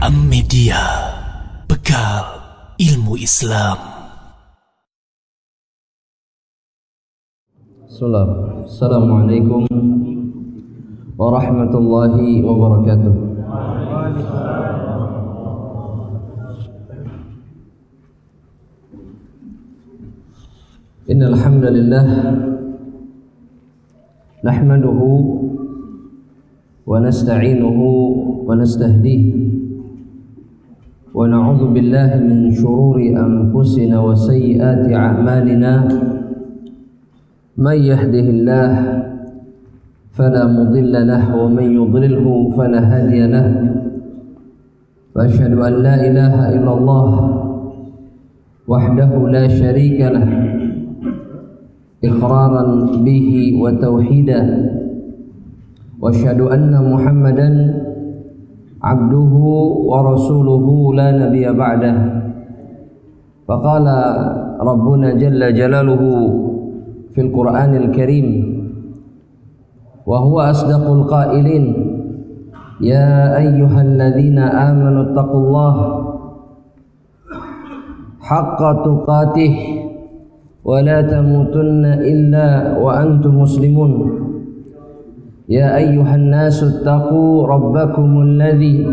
Media, bekal ilmu Islam. Assalamualaikum warahmatullahi wabarakatuh. Innal hamdalillah nahmaduhu wa nasta'inuhu wa nastahdihi wa na'udzu billahi min shururi anfusina wa sayyiati a'malina. Man yahdihillah fala mudilla lahu wa man yudlilhu fala hadiya lahu. Wa asyhadu an la ilaha illallah wahdahu la syarika lahu iqraran bihi wa tauhida. Wa asyhadu anna Muhammadan abduhu wa rasuluhu la nabiyya ba'dah. Faqala rabbuna jalla jalaluhu fil Qur'anil Karim wa huwa asdaqul qailin ya ayyuhalladzina amanu taqullaha haqqa tuqatih wa la tamutunna illa wa antum muslimun. Ya ayyuhan nasu taqu rabbakumul ladzi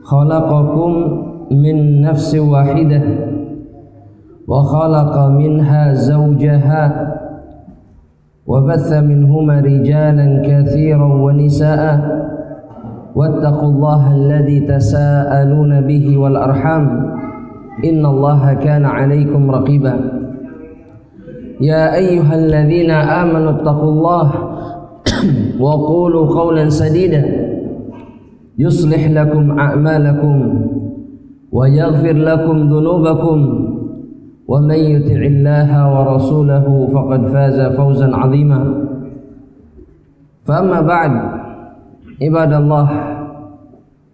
khalaqakum min nafsin wahidah wa khalaqa minha zawjaha wa batha minhuma rijalan katsiran wa nisaa'a wattaqullaha alladzi tasaaluna bihi wal arham innallaha kana 'alaikum raqiba. Ya ayyuhalladzina amanu taqullaha wa qulu qawlan sadida yuslih lakum a'malakum wa yaghfir lakum dhunubakum wa man yuti'illaha wa rasulahu faqad faza fawzan 'azima. Fa amma ba'd, ibadallah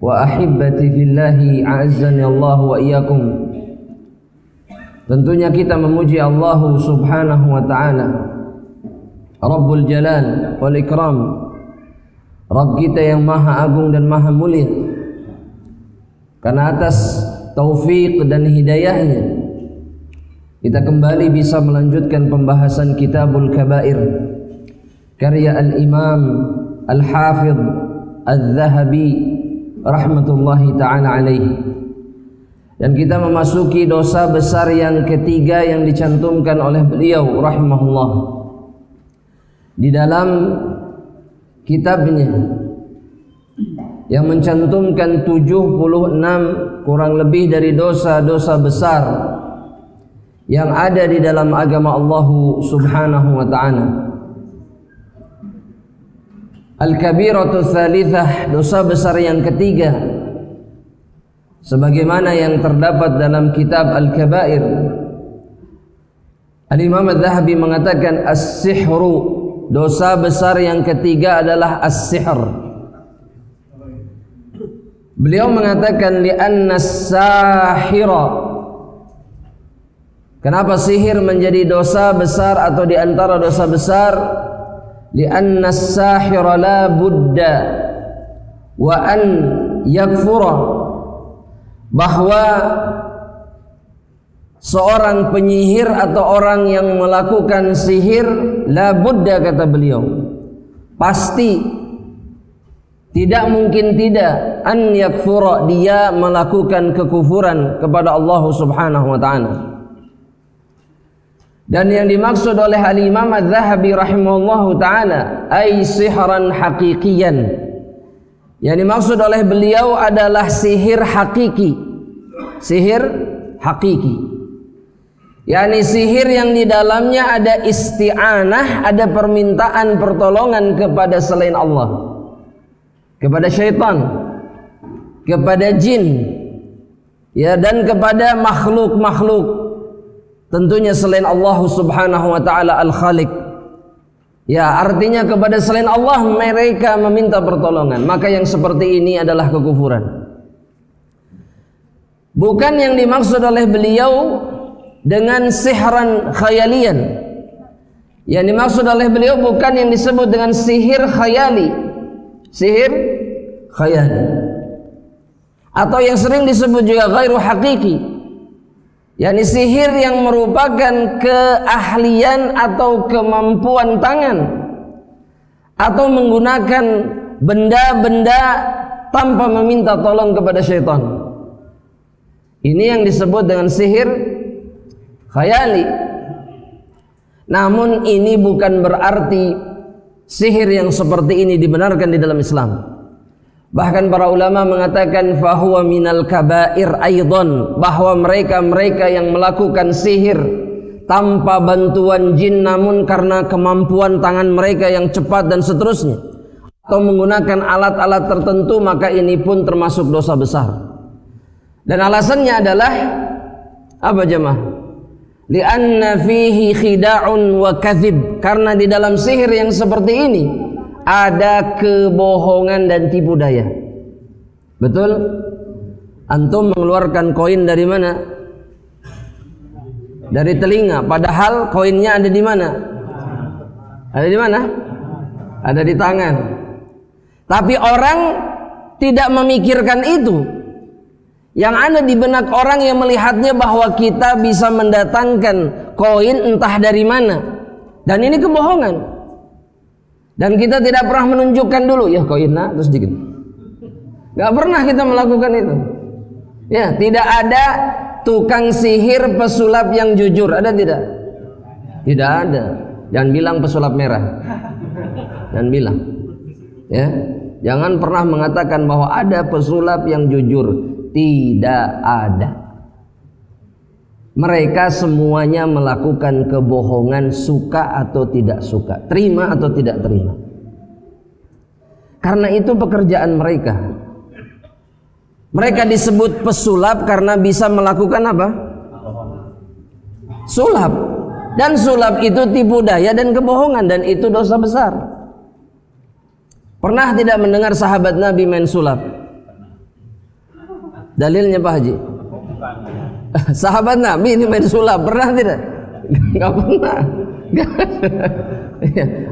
wa ahibbati fillahi a'azzani Allah wa iyyakum. Tentunya kita memuji Allah Subhanahu wa ta'ala, Rabbul Jalal wal Ikram, Rabb kita yang maha agung dan maha mulia. Karena atas taufik dan hidayahnya kita kembali bisa melanjutkan pembahasan Kitabul Kabair karya Al-Imam Al-Hafidh Al-Zahabi rahmatullahi ta'ala alaihi. Dan kita memasuki dosa besar yang ketiga yang dicantumkan oleh beliau rahimahullah di dalam kitabnya yang mencantumkan 76 kurang lebih dari dosa-dosa besar yang ada di dalam agama Allah Subhanahu wa ta'ala. Al-Kabiratu Tsalitsah, dosa besar yang ketiga, sebagaimana yang terdapat dalam kitab Al-Kabair. Al-Imam Al-Zahabi mengatakan as-sihru, dosa besar yang ketiga adalah as-sihr. Beliau mengatakan li'anna as-sahira, kenapa sihir menjadi dosa besar atau di antara dosa besar? Li'anna as-sahira la budda wa an yakfura, bahwa seorang penyihir atau orang yang melakukan sihir, la budda kata beliau, pasti tidak mungkin tidak, an yakfura, dia melakukan kekufuran kepada Allah Subhanahu wa ta'ala. Dan yang dimaksud oleh Al-Imam Al-Zahabi rahimahullahu ta'ala ay sihran haqiqiyan, yang dimaksud oleh beliau adalah sihir hakiki. Sihir hakiki, yakni sihir yang di dalamnya ada isti'anah, ada permintaan pertolongan kepada selain Allah, kepada syaitan, kepada jin, ya, dan kepada makhluk-makhluk, tentunya selain Allah Subhanahu wa ta'ala Al-Khaliq. Ya, artinya kepada selain Allah mereka meminta pertolongan. Maka yang seperti ini adalah kekufuran. Bukan yang dimaksud oleh beliau dengan sihran khayalian. Yang dimaksud oleh beliau bukan yang disebut dengan sihir khayali. Sihir khayali. atau yang sering disebut juga ghairu hakiki, yakni sihir yang merupakan keahlian atau kemampuan tangan atau menggunakan benda-benda tanpa meminta tolong kepada syaitan. Ini yang disebut dengan sihir khayali. Namun ini bukan berarti sihir yang seperti ini dibenarkan di dalam Islam. Bahkan para ulama mengatakan fahuwa minal kabair aidan, bahwa mereka yang melakukan sihir tanpa bantuan jin namun karena kemampuan tangan mereka yang cepat dan seterusnya, atau menggunakan alat-alat tertentu, maka ini pun termasuk dosa besar. Dan alasannya adalah apa jemaah? Lianna fihi khida'un wa kadhib, karena di dalam sihir yang seperti ini ada kebohongan dan tipu daya. Betul? Antum mengeluarkan koin dari mana? Dari telinga, padahal koinnya ada di mana? Ada di mana? Ada di tangan. Tapi orang tidak memikirkan itu. Yang ada di benak orang yang melihatnya bahwa kita bisa mendatangkan koin entah dari mana. Dan ini kebohongan. Dan kita tidak pernah menunjukkan dulu, ya koinnya terus dikit. Gak pernah kita melakukan itu. Ya, tidak ada tukang sihir pesulap yang jujur, ada tidak? Tidak ada. Jangan bilang pesulap merah. Jangan bilang. Ya, jangan pernah mengatakan bahwa ada pesulap yang jujur. Tidak ada. Mereka semuanya melakukan kebohongan, suka atau tidak suka, terima atau tidak terima. Karena itu pekerjaan mereka. Mereka disebut pesulap karena bisa melakukan apa? Sulap. Dan sulap itu tipu daya dan kebohongan, dan itu dosa besar. Pernah tidak mendengar sahabat Nabi main sulap? Dalilnya Pak Haji? Sahabat Nabi ini main sulap, pernah tidak? Enggak pernah.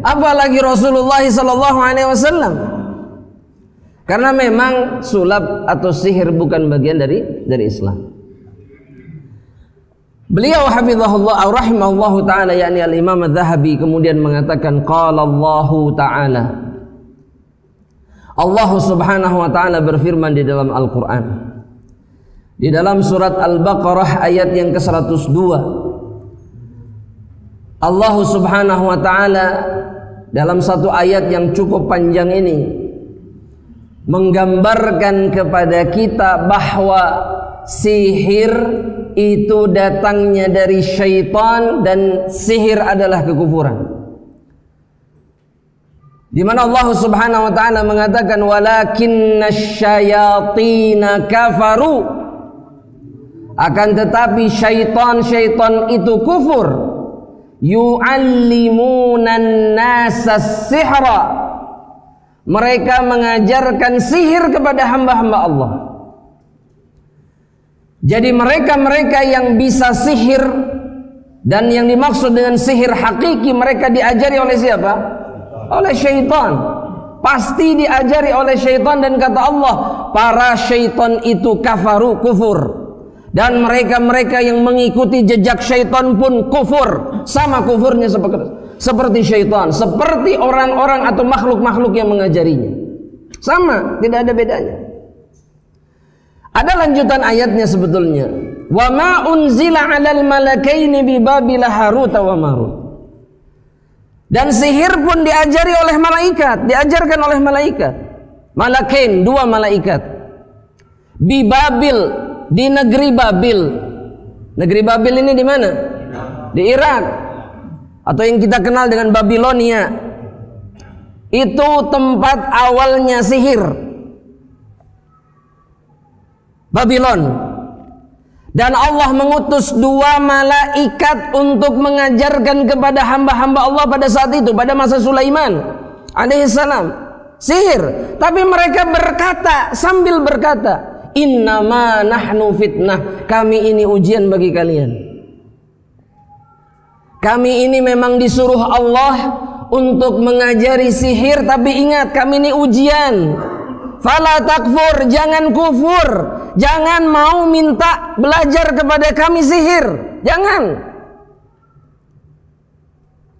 Apalagi Rasulullah SAW. Karena memang sulap atau sihir bukan bagian dari Islam. Beliau hafizahullah au rahimahullahu taala, yakni al-Imam Az-Zahabi, kemudian mengatakan qala Allah taala, Allah Subhanahu wa taala berfirman di dalam Al-Qur'an. Di dalam surat Al-Baqarah ayat yang ke-102, Allah Subhanahu wa taala dalam satu ayat yang cukup panjang ini menggambarkan kepada kita bahwa sihir itu datangnya dari syaitan dan sihir adalah kekufuran. Di mana Allah Subhanahu wa taala mengatakan walakinnasyayatina kafaru, akan tetapi syaitan itu kufur, yu'allimunan nasa sihra, mereka mengajarkan sihir kepada hamba-hamba Allah. Jadi mereka yang bisa sihir, dan yang dimaksud dengan sihir hakiki, mereka diajari oleh siapa? Oleh syaitan. Pasti diajari oleh syaitan, dan kata Allah, para syaitan itu kafaru, kufur. Dan mereka yang mengikuti jejak syaitan pun kufur, sama kufurnya seperti syaitan, seperti orang-orang atau makhluk-makhluk yang mengajarinya. Sama, tidak ada bedanya. Ada lanjutan ayatnya sebetulnya. Wa ma unzila 'alal malakaini bi Babil Harut wa Marut. Dan sihir pun diajari oleh malaikat, diajarkan oleh malaikat. Malakain, dua malaikat. Bi Babil, di negeri Babil. Negeri Babil ini di mana? Di Irak, atau yang kita kenal dengan Babilonia. Itu tempat awalnya sihir, Babylon. Dan Allah mengutus dua malaikat untuk mengajarkan kepada hamba-hamba Allah pada saat itu, pada masa Sulaiman alaihissalam, sihir. Tapi mereka berkata, sambil berkata, innama nahnu fitnah, kami ini ujian bagi kalian. Kami ini memang disuruh Allah untuk mengajari sihir, tapi ingat, kami ini ujian. Fala takfur, jangan kufur, jangan mau minta belajar kepada kami sihir, jangan.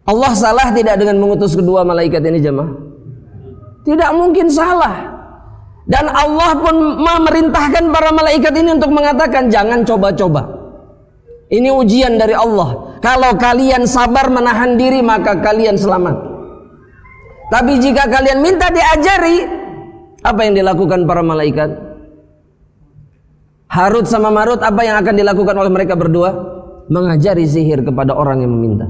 Allah salah tidak dengan mengutus kedua malaikat ini jemaah? Tidak mungkin salah. Dan Allah pun memerintahkan para malaikat ini untuk mengatakan jangan coba-coba. Ini ujian dari Allah. Kalau kalian sabar menahan diri maka kalian selamat. Tapi jika kalian minta diajari, apa yang dilakukan para malaikat? Harut sama Marut, apa yang akan dilakukan oleh mereka berdua? Mengajari sihir kepada orang yang meminta.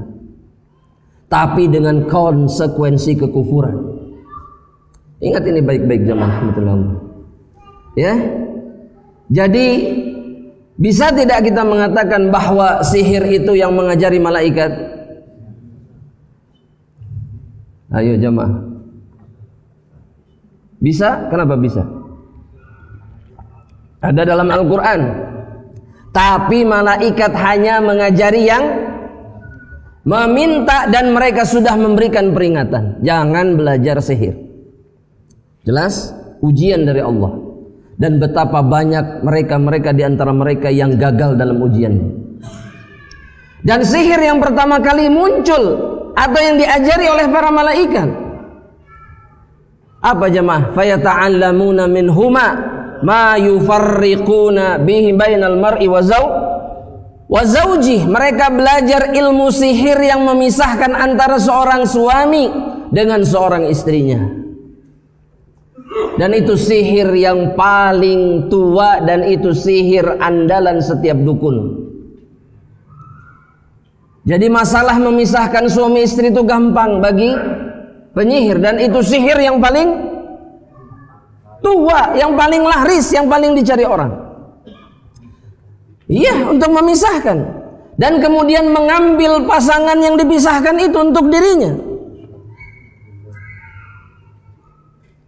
Tapi dengan konsekuensi kekufuran. Ingat ini baik-baik jemaah. Ya. Jadi bisa tidak kita mengatakan bahwa sihir itu yang mengajari malaikat? Ayo jemaah. Bisa? Kenapa bisa? Ada dalam Al-Quran. Tapi malaikat hanya mengajari yang meminta dan mereka sudah memberikan peringatan. Jangan belajar sihir. Jelas? Ujian dari Allah. Dan betapa banyak mereka di antara mereka yang gagal dalam ujian. Dan sihir yang pertama kali muncul atau yang diajari oleh para malaikat, apa jemaah? Fayata'allamuna minhuma ma yufarriquna bihi bainal mar'i wa zawjih. Mereka belajar ilmu sihir yang memisahkan antara seorang suami dengan seorang istrinya. Dan itu sihir yang paling tua dan itu sihir andalan setiap dukun. Jadi masalah memisahkan suami istri itu gampang bagi penyihir, dan itu sihir yang paling tua, yang paling laris, yang paling dicari orang. Iya, untuk memisahkan dan kemudian mengambil pasangan yang dipisahkan itu untuk dirinya.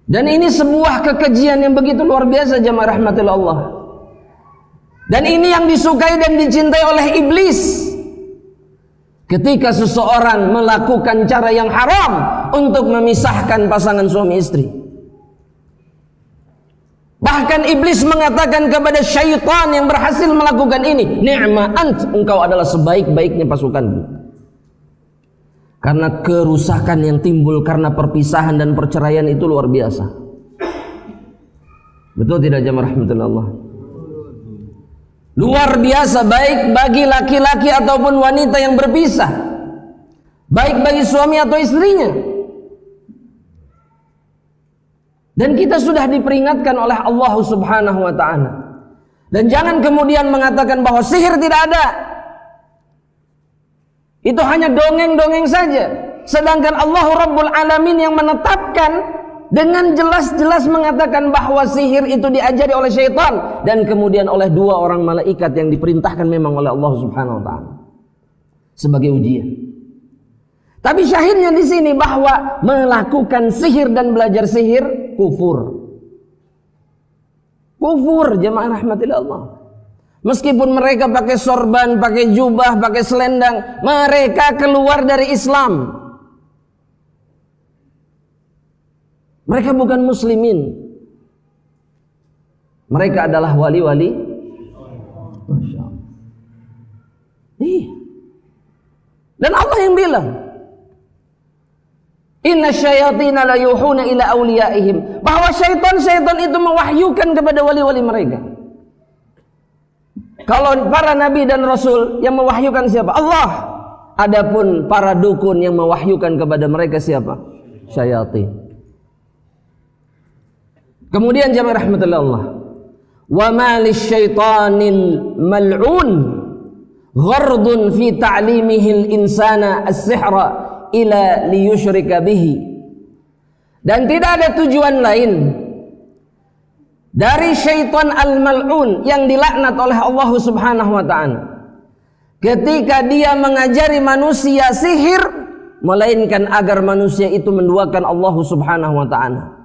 Dan ini sebuah kekejian yang begitu luar biasa jemaah rahmatillah Allah. Dan ini yang disukai dan dicintai oleh iblis. Ketika seseorang melakukan cara yang haram untuk memisahkan pasangan suami istri. Bahkan iblis mengatakan kepada syaitan yang berhasil melakukan ini, ni'ma ant, engkau adalah sebaik-baiknya pasukanku. Karena kerusakan yang timbul karena perpisahan dan perceraian itu luar biasa. Betul tidak jemaah rahmatullah Allah? Luar biasa, baik bagi laki-laki ataupun wanita yang berpisah, baik bagi suami atau istrinya. Dan kita sudah diperingatkan oleh Allah Subhanahu wa ta'ala. Dan jangan kemudian mengatakan bahwa sihir tidak ada, itu hanya dongeng-dongeng saja. Sedangkan Allah Rabbul Alamin yang menetapkan dengan jelas-jelas mengatakan bahwa sihir itu diajari oleh syaitan dan kemudian oleh dua orang malaikat yang diperintahkan memang oleh Allah Subhanahu wa ta'ala sebagai ujian. Tapi syahidnya di sini bahwa melakukan sihir dan belajar sihir kufur. Kufur jemaah rahmatillah Allah. Meskipun mereka pakai sorban, pakai jubah, pakai selendang, mereka keluar dari Islam. Mereka bukan muslimin. Mereka adalah wali-wali. Masya Allah. Dan Allah yang bilang, inna syayatina la yuhuna ila awliyaihim, bahwa syaitan itu mewahyukan kepada wali-wali mereka. Kalau para nabi dan rasul yang mewahyukan siapa? Allah. Adapun para dukun yang mewahyukan kepada mereka siapa? Syayatin. Kemudian jamaah rahmatullah Allah, wa ma lisyaitanil mal'un ghardun fi ta'limihil insana as-sihra ila liyushrika bihi. Dan tidak ada tujuan lain dari syaitan al-mal'un yang dilaknat oleh Allah Subhanahu wa ta'ala ketika dia mengajari manusia sihir, melainkan agar manusia itu menduakan Allah Subhanahu wa ta'ala.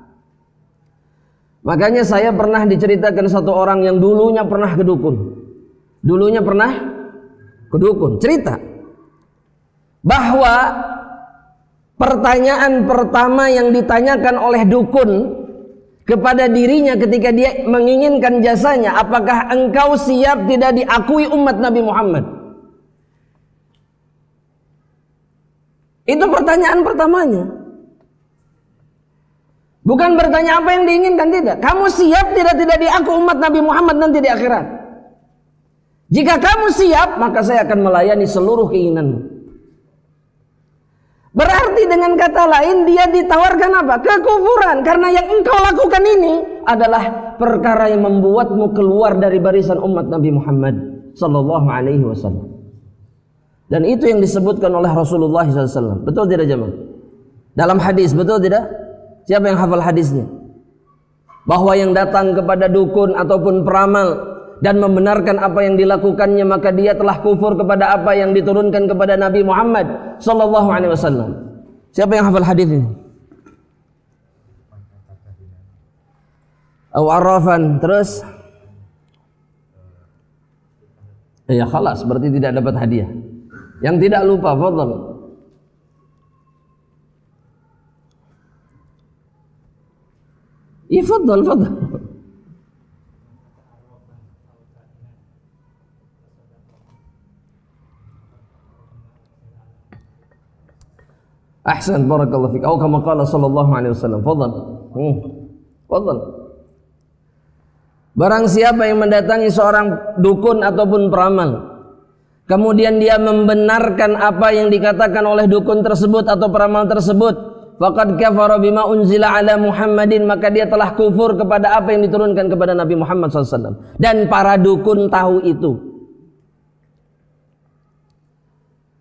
Makanya saya pernah diceritakan satu orang yang dulunya pernah ke dukun. Cerita bahwa pertanyaan pertama yang ditanyakan oleh dukun kepada dirinya ketika dia menginginkan jasanya, apakah engkau siap tidak diakui umat Nabi Muhammad? Itu pertanyaan pertamanya. Bukan bertanya apa yang diinginkan, tidak. Kamu siap tidak diakui umat Nabi Muhammad nanti di akhirat? Jika kamu siap, maka saya akan melayani seluruh keinginanmu. Berarti dengan kata lain dia ditawarkan apa? Kekufuran. Karena yang engkau lakukan ini adalah perkara yang membuatmu keluar dari barisan umat Nabi Muhammad sallallahu alaihi wasallam. Dan itu yang disebutkan oleh Rasulullah SAW. Betul tidak jemaah? Dalam hadis, betul tidak? Siapa yang hafal hadisnya? Bahwa yang datang kepada dukun ataupun peramal dan membenarkan apa yang dilakukannya, maka dia telah kufur kepada apa yang diturunkan kepada Nabi Muhammad sallallahu alaihi wasallam. Siapa yang hafal hadis ini? Aw arafan, terus ya khalas, berarti tidak dapat hadiah. Yang tidak lupa, fadhal. Ya fadhal, fadhal. Ahsan, barakallahu fik. Atau kama qala sallallahu alaihi wasallam. Fadhal. Fadhal. Barang siapa yang mendatangi seorang dukun ataupun peramal, kemudian dia membenarkan apa yang dikatakan oleh dukun tersebut atau peramal tersebut, faqad kafara bima unzila ala Muhammadin, maka dia telah kufur kepada apa yang diturunkan kepada Nabi Muhammad SAW. Dan para dukun tahu itu.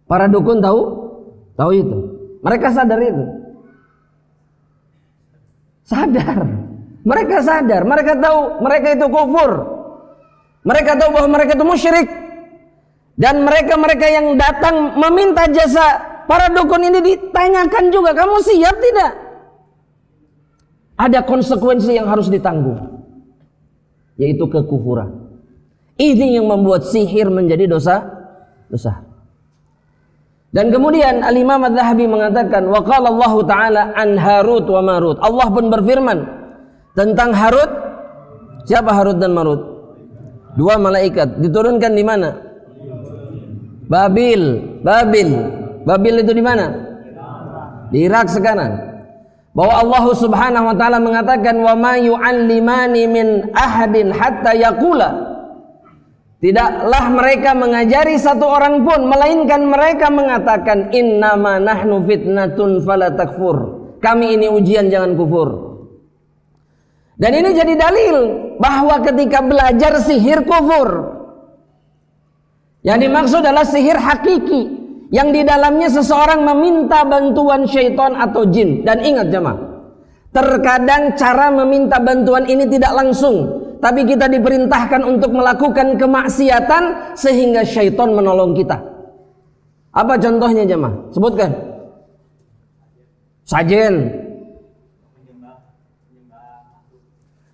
Para dukun tahu itu. Mereka sadar itu. Sadar. Mereka sadar. Mereka tahu mereka itu kufur. Mereka tahu bahwa mereka itu musyrik. Dan mereka-mereka yang datang meminta jasa para dukun ini ditanyakan juga, kamu siap tidak? Ada konsekuensi yang harus ditanggung, yaitu kekufuran. Ini yang membuat sihir menjadi dosa. Dan kemudian Al-Imam Adz-Dzahabi mengatakan, wa qala Allah Ta'ala an Harut wa Marut. Allah pun berfirman tentang Harut. Siapa Harut dan Marut? Dua malaikat diturunkan di mana? Babil itu di mana? Di Irak sekarang. Bahwa Allah Subhanahu wa taala mengatakan, wa ma yu'allimani min ahadin hatta yaqula. Tidaklah mereka mengajari satu orang pun melainkan mereka mengatakan, innama nahnu fitnatun fala takfur. Kami ini ujian, jangan kufur. Dan ini jadi dalil bahwa ketika belajar sihir kufur. Yang dimaksud adalah sihir hakiki, yang di dalamnya seseorang meminta bantuan syaitan atau jin. Dan ingat jemaah, terkadang cara meminta bantuan ini tidak langsung, tapi kita diperintahkan untuk melakukan kemaksiatan sehingga syaitan menolong kita. Apa contohnya jemaah? Sebutkan. Sajen,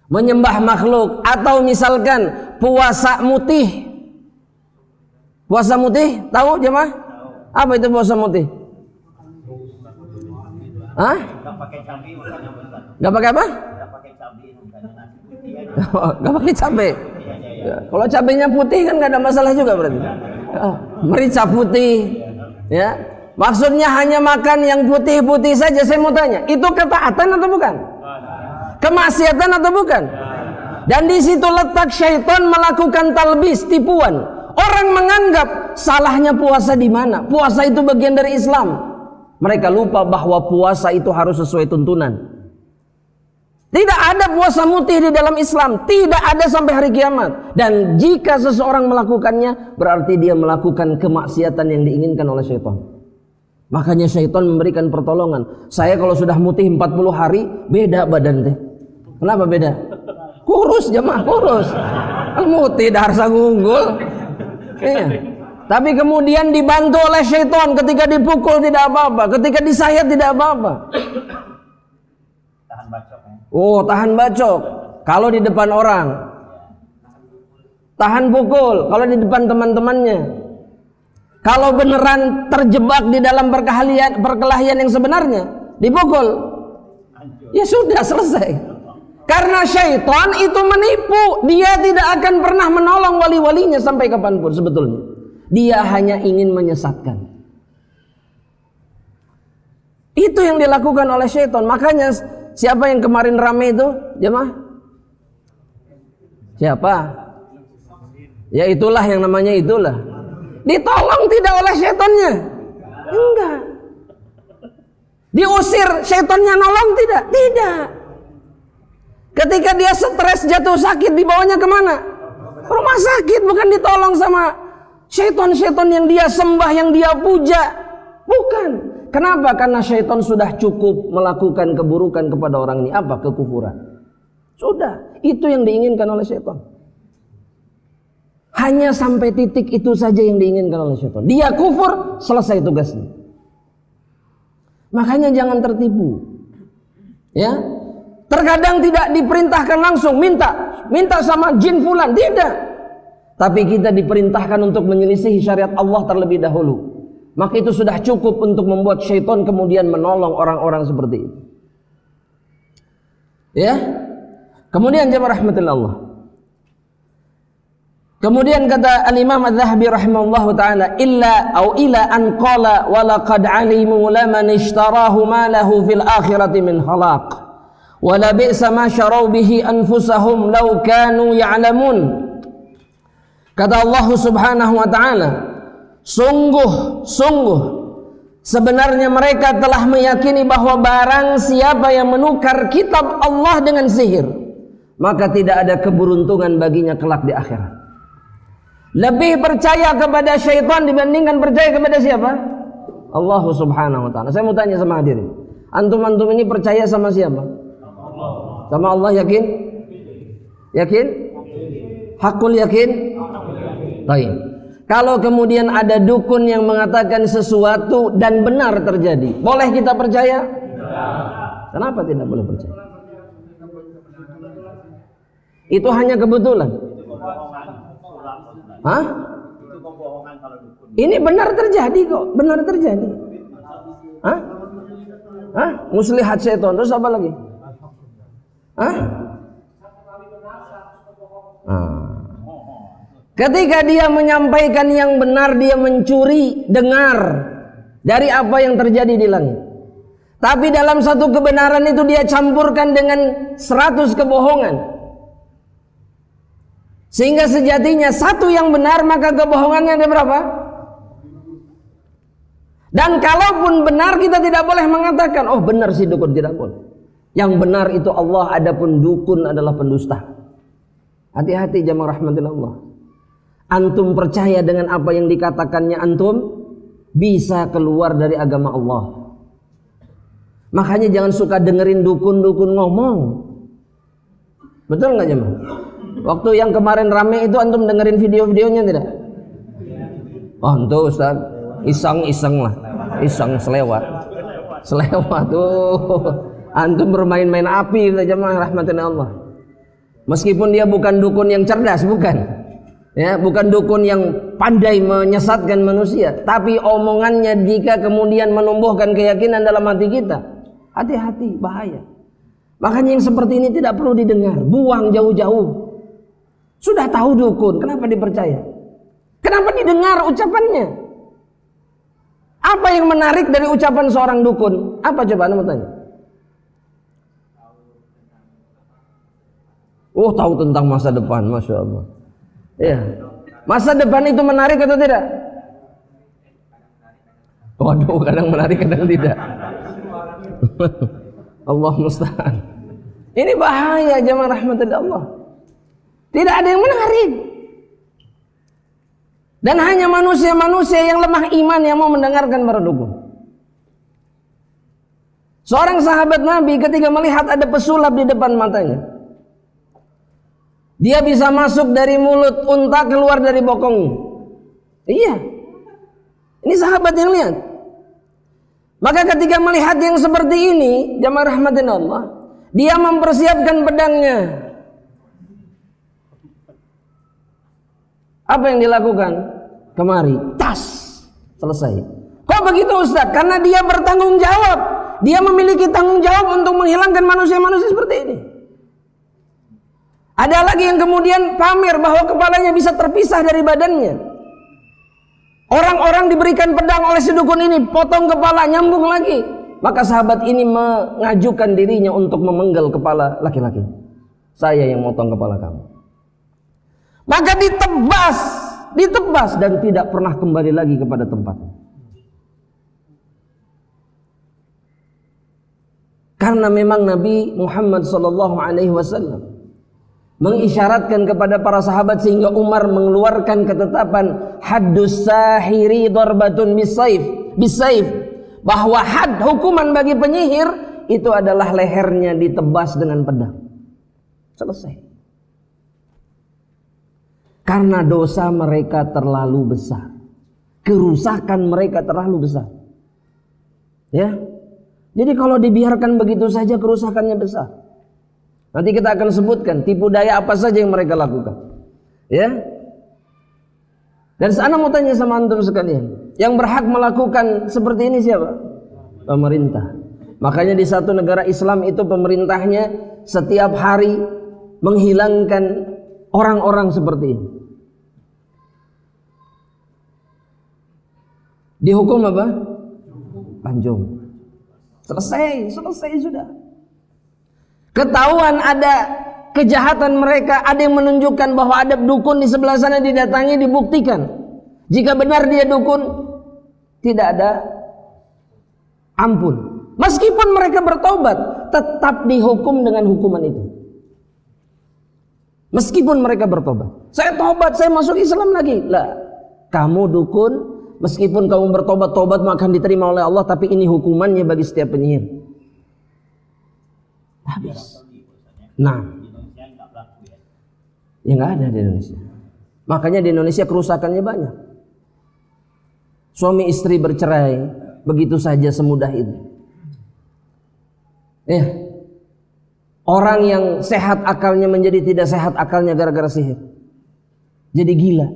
menyembah makhluk, atau misalkan puasa mutih. Puasa mutih, tahu jemaah? Apa itu puasa mutih? Hah? Gak pakai apa? Gak pakai cabai. Kalau cabainya putih kan gak ada masalah juga berarti. Merica putih, ya. Maksudnya hanya makan yang putih-putih saja. Saya mau tanya, itu ketaatan atau bukan? Kemaksiatan atau bukan? Dan di situ letak syaitan melakukan talbis, tipuan. Orang menganggap salahnya puasa di mana? Puasa itu bagian dari Islam. Mereka lupa bahwa puasa itu harus sesuai tuntunan. Tidak ada puasa mutih di dalam Islam. Tidak ada sampai hari kiamat. Dan jika seseorang melakukannya, berarti dia melakukan kemaksiatan yang diinginkan oleh syaitan. Makanya syaitan memberikan pertolongan. Saya kalau sudah mutih 40 hari, beda badan teh. Kenapa beda? Kurus jemaah, kurus. Mutih darsa ngunggul. Iya. Tapi kemudian dibantu oleh syaitan, ketika dipukul tidak apa-apa, ketika disayat tidak apa-apa. Tahan bacok. Oh, tahan bacok kalau di depan orang. Tahan pukul kalau di depan teman-temannya. Kalau beneran terjebak di dalam perkelahian yang sebenarnya, dipukul. Ya sudah, selesai. Karena syaitan itu menipu. Dia tidak akan pernah menolong wali-walinya sampai kapanpun sebetulnya. Dia hanya ingin menyesatkan. Itu yang dilakukan oleh syaitan. Makanya siapa yang kemarin rame itu? Jemaah? Siapa? Ya itulah yang namanya itulah. Ditolong tidak oleh syaitannya? Enggak. Diusir syaitannya nolong tidak? Tidak. Ketika dia stres jatuh sakit dibawanya kemana? Rumah sakit, bukan ditolong sama syaitan-syaitan yang dia sembah, yang dia puja. Bukan. Kenapa? Karena syaitan sudah cukup melakukan keburukan kepada orang ini. Apa? Kekufuran. Sudah. Itu yang diinginkan oleh syaitan. Hanya sampai titik itu saja yang diinginkan oleh syaitan. Dia kufur, selesai tugasnya. Makanya jangan tertipu. Ya. Terkadang tidak diperintahkan langsung minta sama jin fulan, tidak. Tapi kita diperintahkan untuk menyelisihi syariat Allah terlebih dahulu. Maka itu sudah cukup untuk membuat syaitan kemudian menolong orang-orang seperti itu. Ya. Kemudian jemaah rahmatillah Allah. Kemudian kata al-Imam Adz-Dzahabi rahimahullahu taala illa an qala wa laqad alimu laman ishtarahu ma lahu fil akhirati min khalaq wa la bi'sa ma syarau bihi anfusahum law kanu ya'lamun. Kata Allah Subhanahu wa taala, sungguh sebenarnya mereka telah meyakini bahwa barang siapa yang menukar kitab Allah dengan sihir, maka tidak ada keberuntungan baginya kelak di akhirat. Lebih percaya kepada syaitan dibandingkan percaya kepada siapa? Allah Subhanahu wa taala. Saya mau tanya sama hadirin. Antum-antum ini percaya sama siapa? Allah. Sama Allah yakin? Yakin? Hakul yakin? Baik. Kalau kemudian ada dukun yang mengatakan sesuatu dan benar terjadi, boleh kita percaya? Kenapa tidak boleh percaya? Itu hanya kebetulan. Hah? Ini benar terjadi kok, benar terjadi. Hah? Hah? Muslihat syaitan, terus apa lagi? Hah? Ketika dia menyampaikan yang benar, dia mencuri dengar dari apa yang terjadi di langit. Tapi dalam satu kebenaran itu dia campurkan dengan 100 kebohongan. Sehingga sejatinya satu yang benar, maka kebohongannya ada berapa? Dan kalaupun benar, kita tidak boleh mengatakan, oh benar si dukun, tidak boleh. Yang benar itu Allah, adapun dukun adalah pendusta. Hati-hati jamaah rahmatillah Allah. Antum percaya dengan apa yang dikatakannya antum, bisa keluar dari agama Allah. Makanya jangan suka dengerin dukun-dukun ngomong. Betul nggak jemaah? Waktu yang kemarin rame itu antum dengerin video-videonya tidak? Oh itu Ustaz, iseng lah, iseng selewat tuh. Antum bermain-main api jemaah rahmatillah Allah. Meskipun dia bukan dukun yang cerdas, bukan. Ya, bukan dukun yang pandai menyesatkan manusia, tapi omongannya jika kemudian menumbuhkan keyakinan dalam hati kita, hati-hati, bahaya. Makanya yang seperti ini tidak perlu didengar, buang jauh-jauh. Sudah tahu dukun, kenapa dipercaya? Kenapa didengar ucapannya? Apa yang menarik dari ucapan seorang dukun? Apa coba anda mau tanya? Oh, tahu tentang masa depan, Masya Allah. Ya. Masa depan itu menarik atau tidak? Waduh, kadang menarik, kadang tidak. Allah musta'an. Ini bahaya jamaah rahmatillah Allah. Tidak ada yang menarik. Dan hanya manusia-manusia yang lemah iman yang mau mendengarkan para dukun. Seorang sahabat Nabi ketika melihat ada pesulap di depan matanya, dia bisa masuk dari mulut unta keluar dari bokongnya. Iya. Ini sahabat yang lihat. Maka ketika melihat yang seperti ini, jamaah rahmatin Allah, dia mempersiapkan pedangnya. Apa yang dilakukan? Kemari, tas, selesai. Kok begitu Ustaz? Karena dia bertanggung jawab. Dia memiliki tanggung jawab untuk menghilangkan manusia-manusia seperti ini. Ada lagi yang kemudian pamer bahwa kepalanya bisa terpisah dari badannya. Orang-orang diberikan pedang oleh si dukun ini, potong kepala, nyambung lagi. Maka sahabat ini mengajukan dirinya untuk memenggal kepala laki-laki. Saya yang motong kepala kamu. Maka ditebas dan tidak pernah kembali lagi kepada tempatnya. Karena memang Nabi Muhammad SAW mengisyaratkan kepada para sahabat sehingga Umar mengeluarkan ketetapan haddus sahiri darbatun bisaif, bahwa had, hukuman bagi penyihir itu adalah lehernya ditebas dengan pedang. Selesai. Karena dosa mereka terlalu besar, kerusakan mereka terlalu besar. Ya. Jadi kalau dibiarkan begitu saja kerusakannya besar. Nanti kita akan sebutkan tipu daya apa saja yang mereka lakukan. Ya. Dan saya mau tanya sama antum sekalian, yang berhak melakukan seperti ini siapa? Pemerintah. Makanya di satu negara Islam itu pemerintahnya setiap hari menghilangkan orang-orang seperti ini. Dihukum apa? Panjung. Selesai sudah. Ketahuan ada kejahatan mereka, ada yang menunjukkan bahwa ada dukun di sebelah sana, didatangi, dibuktikan. Jika benar dia dukun, tidak ada ampun. Meskipun mereka bertobat, tetap dihukum dengan hukuman itu. Meskipun mereka bertobat, saya tobat, saya masuk Islam lagi. Lah, kamu dukun, meskipun kamu bertobat akan diterima oleh Allah, tapi ini hukumannya bagi setiap penyihir. Habis. Nah, ya nggak ada di Indonesia. Makanya di Indonesia kerusakannya banyak. Suami istri bercerai begitu saja semudah itu. Orang yang sehat akalnya menjadi tidak sehat akalnya gara-gara sihir. Jadi gila.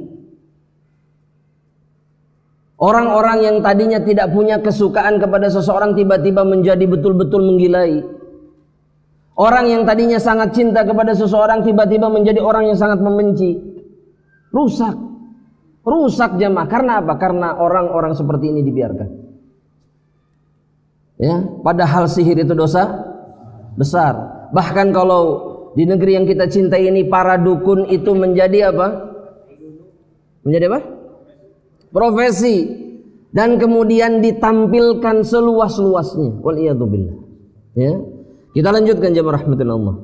Orang-orang yang tadinya tidak punya kesukaan kepada seseorang tiba-tiba menjadi betul-betul menggilai. Orang yang tadinya sangat cinta kepada seseorang tiba-tiba menjadi orang yang sangat membenci. Rusak jamaah. Karena apa? Karena orang-orang seperti ini dibiarkan. Ya, padahal sihir itu dosa besar. Bahkan kalau di negeri yang kita cintai ini para dukun itu menjadi apa? Menjadi apa? Profesi. Dan kemudian ditampilkan seluas-luasnya. Waliyadzubillah. Ya. Kita lanjutkan jemaah rahmatullah.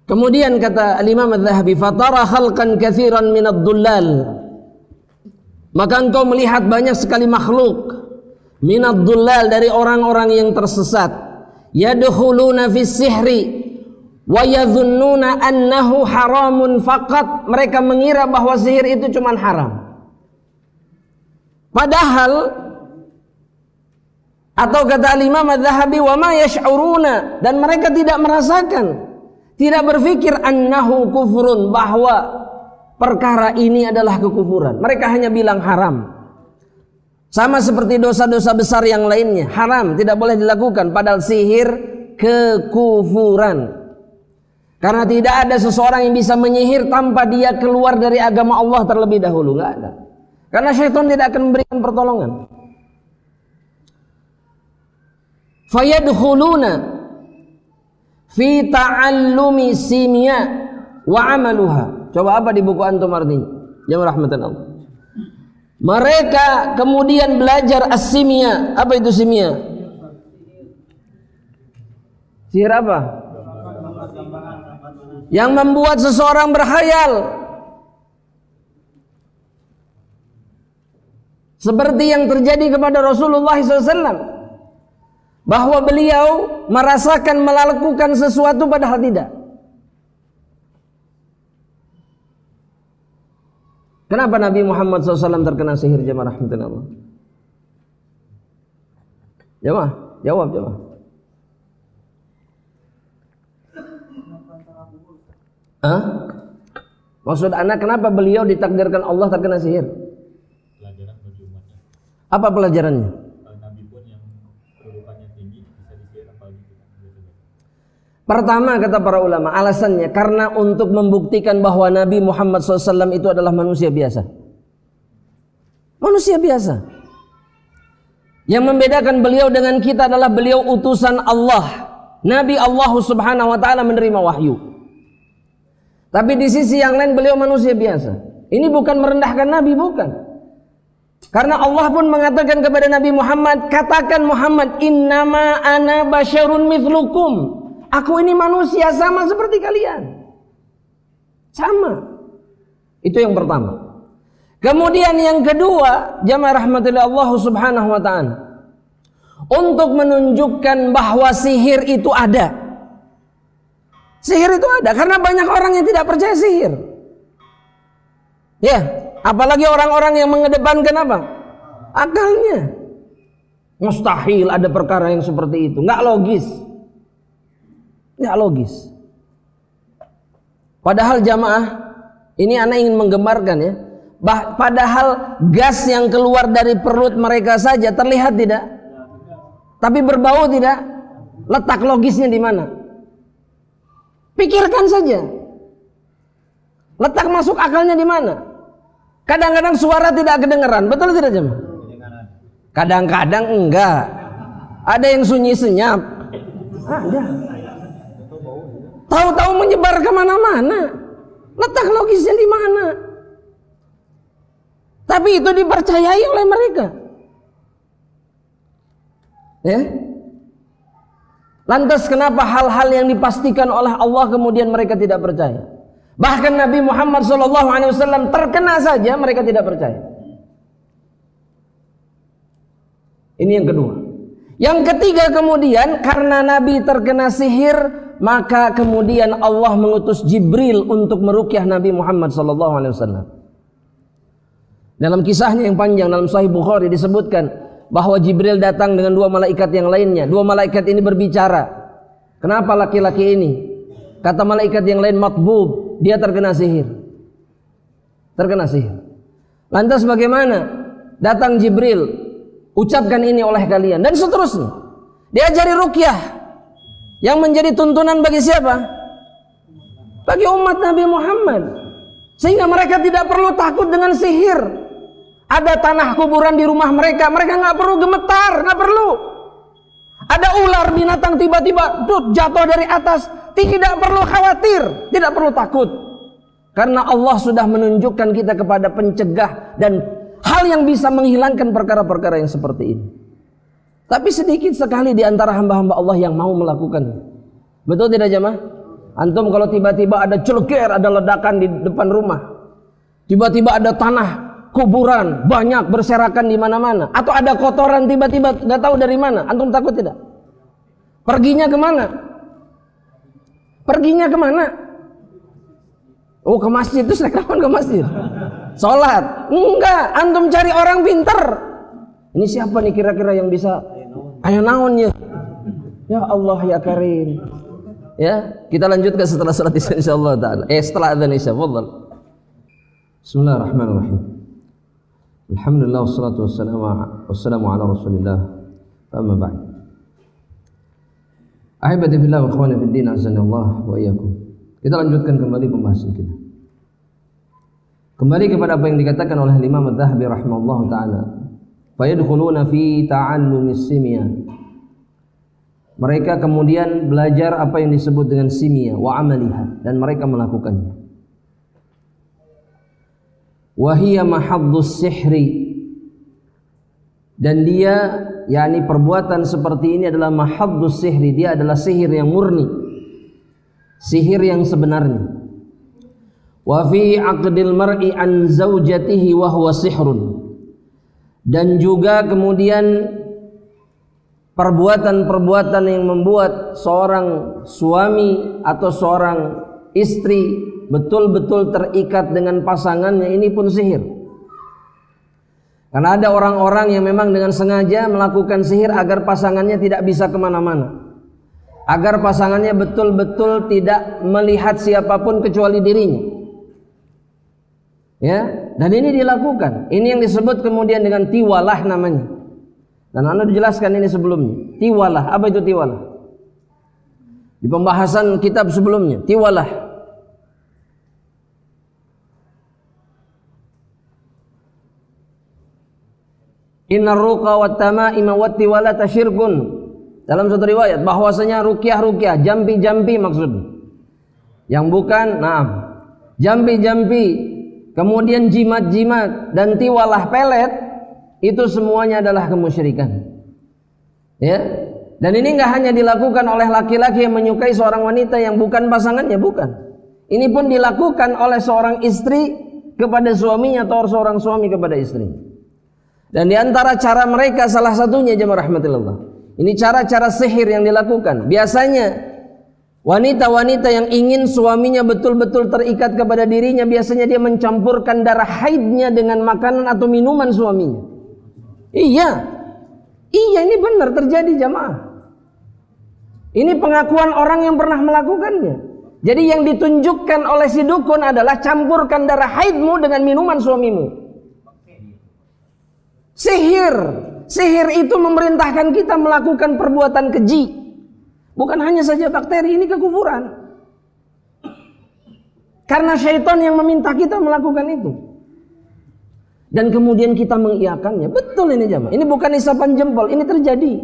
Kemudian kata Al-Imam Adz-Dzahabi, "Fatara khalqan katsiran minad dullal." Maka engkau melihat banyak sekali makhluk minad dullal, dari orang-orang yang tersesat, yadkhuluna fis sihri wa yadhunnuna annahu haramun faqat. Mereka mengira bahwa sihir itu cuma haram. Padahal, atau kata Al-Imam Adz-Dzahabi, wa ma yash'uruna, dan mereka tidak merasakan, tidak berpikir annahu kufrun, bahwa perkara ini adalah kekufuran. Mereka hanya bilang haram. Sama seperti dosa-dosa besar yang lainnya, haram, tidak boleh dilakukan. Padahal sihir kekufuran. Karena tidak ada seseorang yang bisa menyihir tanpa dia keluar dari agama Allah terlebih dahulu, enggak ada. Karena syaitan tidak akan memberikan pertolongan. Fayadkhuluna fi ta'allumi simya wa amaluha. Coba apa di buku antum artinya? Jamaah rahmatan Allah. Mereka kemudian belajar as-simya. Apa itu simya? Sihir apa? Yang membuat seseorang berkhayal. Seperti yang terjadi kepada Rasulullah SAW. Bahwa beliau merasakan melakukan sesuatu padahal tidak. Kenapa Nabi Muhammad SAW terkena sihir jemaah rahmatullah Allah? Jawab. Maksud anak, kenapa beliau ditakdirkan Allah terkena sihir? Pelajaran bagi umatnya. Apa pelajarannya? Nabi pun yang kedudukannya tinggi bisa disihir apalagi kita. Pertama kata para ulama, alasannya karena untuk membuktikan bahwa Nabi Muhammad SAW itu adalah manusia biasa. Manusia biasa. Yang membedakan beliau dengan kita adalah beliau utusan Allah. Nabi Allah Subhanahu wa ta'ala menerima wahyu. Tapi di sisi yang lain beliau manusia biasa. Ini bukan merendahkan Nabi, bukan. Karena Allah pun mengatakan kepada Nabi Muhammad, katakan Muhammad, innama ana basyarun mithlukum. Aku ini manusia sama seperti kalian. Sama. Itu yang pertama. Kemudian yang kedua, jamaah rahmatillah Allah Subhanahu wa ta'ala, untuk menunjukkan bahwa sihir itu ada. Sihir itu ada karena banyak orang yang tidak percaya sihir. Ya, apalagi orang-orang yang mengedepankan apa? Akalnya. Mustahil ada perkara yang seperti itu, nggak logis. Nggak logis. Padahal jamaah, ini anak ingin menggembarkan ya. Padahal gas yang keluar dari perut mereka saja terlihat tidak? Tapi berbau tidak? Letak logisnya di mana? Pikirkan saja. Letak masuk akalnya di mana? Kadang-kadang suara tidak kedengaran, betul tidak jemaah? Kadang-kadang enggak. Ada yang sunyi senyap. Ada. Tahu-tahu menyebar kemana-mana. Letak logisnya di mana? Tapi itu dipercayai oleh mereka. Ya. Lantas kenapa hal-hal yang dipastikan oleh Allah kemudian mereka tidak percaya? Bahkan Nabi Muhammad SAW terkena saja mereka tidak percaya. Ini yang kedua. Yang ketiga kemudian karena Nabi terkena sihir, maka kemudian Allah mengutus Jibril untuk meruqyah Nabi Muhammad SAW. Dalam kisahnya yang panjang dalam Sahih Bukhari disebutkan bahwa Jibril datang dengan dua malaikat yang lainnya. Dua malaikat ini berbicara. Kenapa laki-laki ini? Kata malaikat yang lain, matbub, dia terkena sihir. Terkena sihir. Lantas bagaimana? Datang Jibril, ucapkan ini oleh kalian dan seterusnya. Diajari ruqyah yang menjadi tuntunan bagi siapa? Bagi umat Nabi Muhammad. Sehingga mereka tidak perlu takut dengan sihir. Ada tanah kuburan di rumah mereka, mereka nggak perlu gemetar, nggak perlu. Ada ular binatang tiba-tiba jatuh dari atas, tidak perlu khawatir, tidak perlu takut. Karena Allah sudah menunjukkan kita kepada pencegah dan hal yang bisa menghilangkan perkara-perkara yang seperti ini. Tapi sedikit sekali di antara hamba-hamba Allah yang mau melakukannya. Betul tidak jemaah? Antum kalau tiba-tiba ada celeger, ada ledakan di depan rumah, tiba-tiba ada tanah kuburan banyak berserakan di mana-mana, atau ada kotoran tiba-tiba nggak tahu dari mana, antum takut tidak? Perginya kemana? Perginya kemana? Oh, ke masjid. Terus kapan ke masjid? Sholat? Enggak, antum cari orang pinter. Ini siapa nih kira-kira yang bisa? Ayo naon ya? Ya Allah ya Karim. Ya, kita lanjutkan setelah salat isya insyaallah taala. Setelah adzan isya, fadhal. Bismillahirrahmanirrahim. Alhamdulillah wassalatu wassalamu ala Rasulillah. Amma ba'd. Ahibati fillah wa ikhwani fid din, azanallah wa iyyakum. Kita lanjutkan kembali pembahasan kita. Kembali kepada apa yang dikatakan oleh Imam Adz-Dzahabi rahimahullahu taala. Fa yadkhuluna fi ta'allumis simya. Mereka kemudian belajar apa yang disebut dengan simya wa amaliha, dan mereka melakukannya. Wa hiya mahaddus sihri, dan dia yakni perbuatan seperti ini adalah mahaddus sihri, dia adalah sihir yang murni, sihir yang sebenarnya. Wa fi aqdil mar'i an zaujatihi wa huwa sihrun, dan juga kemudian perbuatan-perbuatan yang membuat seorang suami atau seorang istri betul-betul terikat dengan pasangannya, ini pun sihir. Karena ada orang-orang yang memang dengan sengaja melakukan sihir agar pasangannya tidak bisa kemana-mana, agar pasangannya betul-betul tidak melihat siapapun kecuali dirinya. Ya, dan ini dilakukan. Ini yang disebut kemudian dengan tiwalah namanya. Dan Anda dijelaskan ini sebelumnya. Tiwalah, apa itu tiwalah? Di pembahasan kitab sebelumnya, tiwalah. Innar ruqa wat tamaima wat tiwalata syirkun. Dalam satu riwayat bahwasanya ruqyah, jampi-jampi maksud. Yang bukan, jampi-jampi, kemudian jimat-jimat dan tiwalah pelet, itu semuanya adalah kemusyrikan. Ya. Dan ini enggak hanya dilakukan oleh laki-laki yang menyukai seorang wanita yang bukan pasangannya, bukan. Ini pun dilakukan oleh seorang istri kepada suaminya atau seorang suami kepada istri. Dan di antara cara mereka salah satunya jemaah rahmatillah. Ini cara-cara sihir yang dilakukan. Biasanya wanita-wanita yang ingin suaminya betul-betul terikat kepada dirinya, biasanya dia mencampurkan darah haidnya dengan makanan atau minuman suaminya. Iya, ini benar terjadi jamaah. Ini pengakuan orang yang pernah melakukannya. Jadi yang ditunjukkan oleh si dukun adalah campurkan darah haidmu dengan minuman suamimu. Sihir itu memerintahkan kita melakukan perbuatan keji. Bukan hanya saja bakteri, ini kekufuran. Karena syaitan yang meminta kita melakukan itu. Dan kemudian kita mengiyakannya. Betul ini jamaah. Ini bukan isapan jempol, ini terjadi.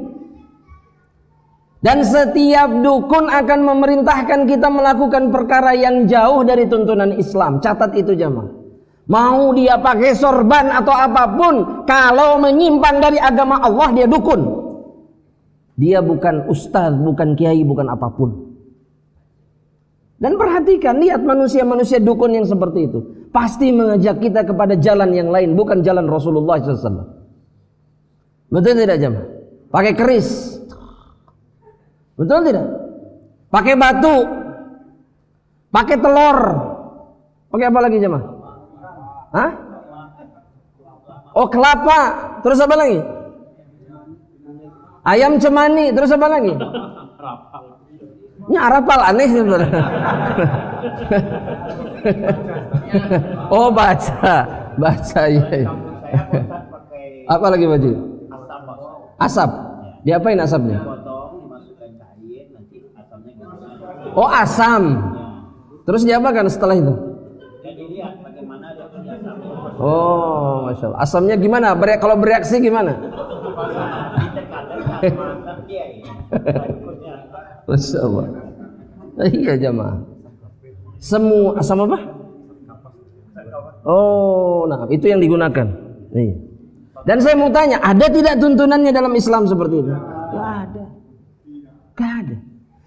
Dan setiap dukun akan memerintahkan kita melakukan perkara yang jauh dari tuntunan Islam. Catat itu jamaah. Mau dia pakai sorban atau apapun, kalau menyimpang dari agama Allah, dia dukun. Dia bukan ustaz, bukan kiai, bukan apapun. Dan perhatikan, lihat manusia-manusia dukun yang seperti itu. Pasti mengajak kita kepada jalan yang lain, bukan jalan Rasulullah SAW. Betul tidak jamaah? Pakai keris. Betul tidak? Pakai batu, pakai telur, pakai apa lagi jemaah? Hah? Oh kelapa, terus apa lagi? Ayam cemani, terus apa lagi? Ini arapal aneh sebenarnya. Oh baca ya. Apa lagi baju? Asap. Diapain asapnya? Oh asam. Terus diapakan setelah itu? Oh masya Allah. Asamnya gimana? Kalau bereaksi gimana? Masya Allah. Iya jamaah. Semua asam apa? Oh, nah itu yang digunakan. Nih. Dan saya mau tanya, ada tidak tuntunannya dalam Islam seperti itu? Gak ada. Gak ada.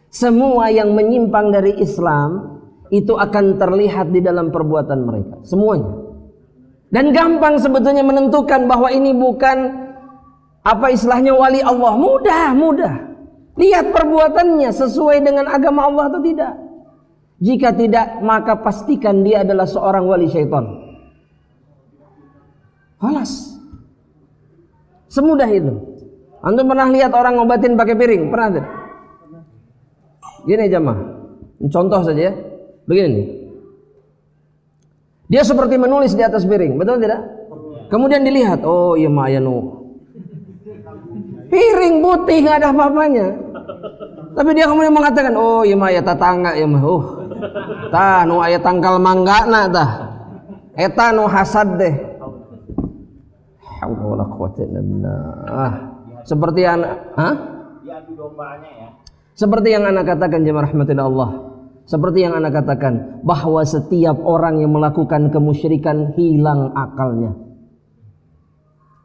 Semua yang menyimpang dari Islam itu akan terlihat di dalam perbuatan mereka, semuanya. Dan gampang sebetulnya menentukan bahwa ini bukan apa istilahnya wali Allah. Mudah. Lihat perbuatannya sesuai dengan agama Allah atau tidak. Jika tidak, maka pastikan dia adalah seorang wali syaitan. Halas. Semudah itu. Antum pernah lihat orang ngobatin pakai piring? Pernah tidak? Gini jamaah, ini contoh saja ya. Begini nih. Dia seperti menulis di atas piring, betul tidak? Kemudian dilihat, oh iya mah ya nu. Piring putih nggak ada apa-apanya. Tapi dia kemudian mengatakan, oh iya mah ya tatangga ya mah. Tah nu aya tangkal manggana tah. Eta nu hasad deh. Haula wala quwwata illa billah. Seperti anak, diadu dombanya ya. Seperti yang anak katakan jemaah rahmatillah Allah. Seperti yang anak katakan bahwa setiap orang yang melakukan kemusyrikan hilang akalnya.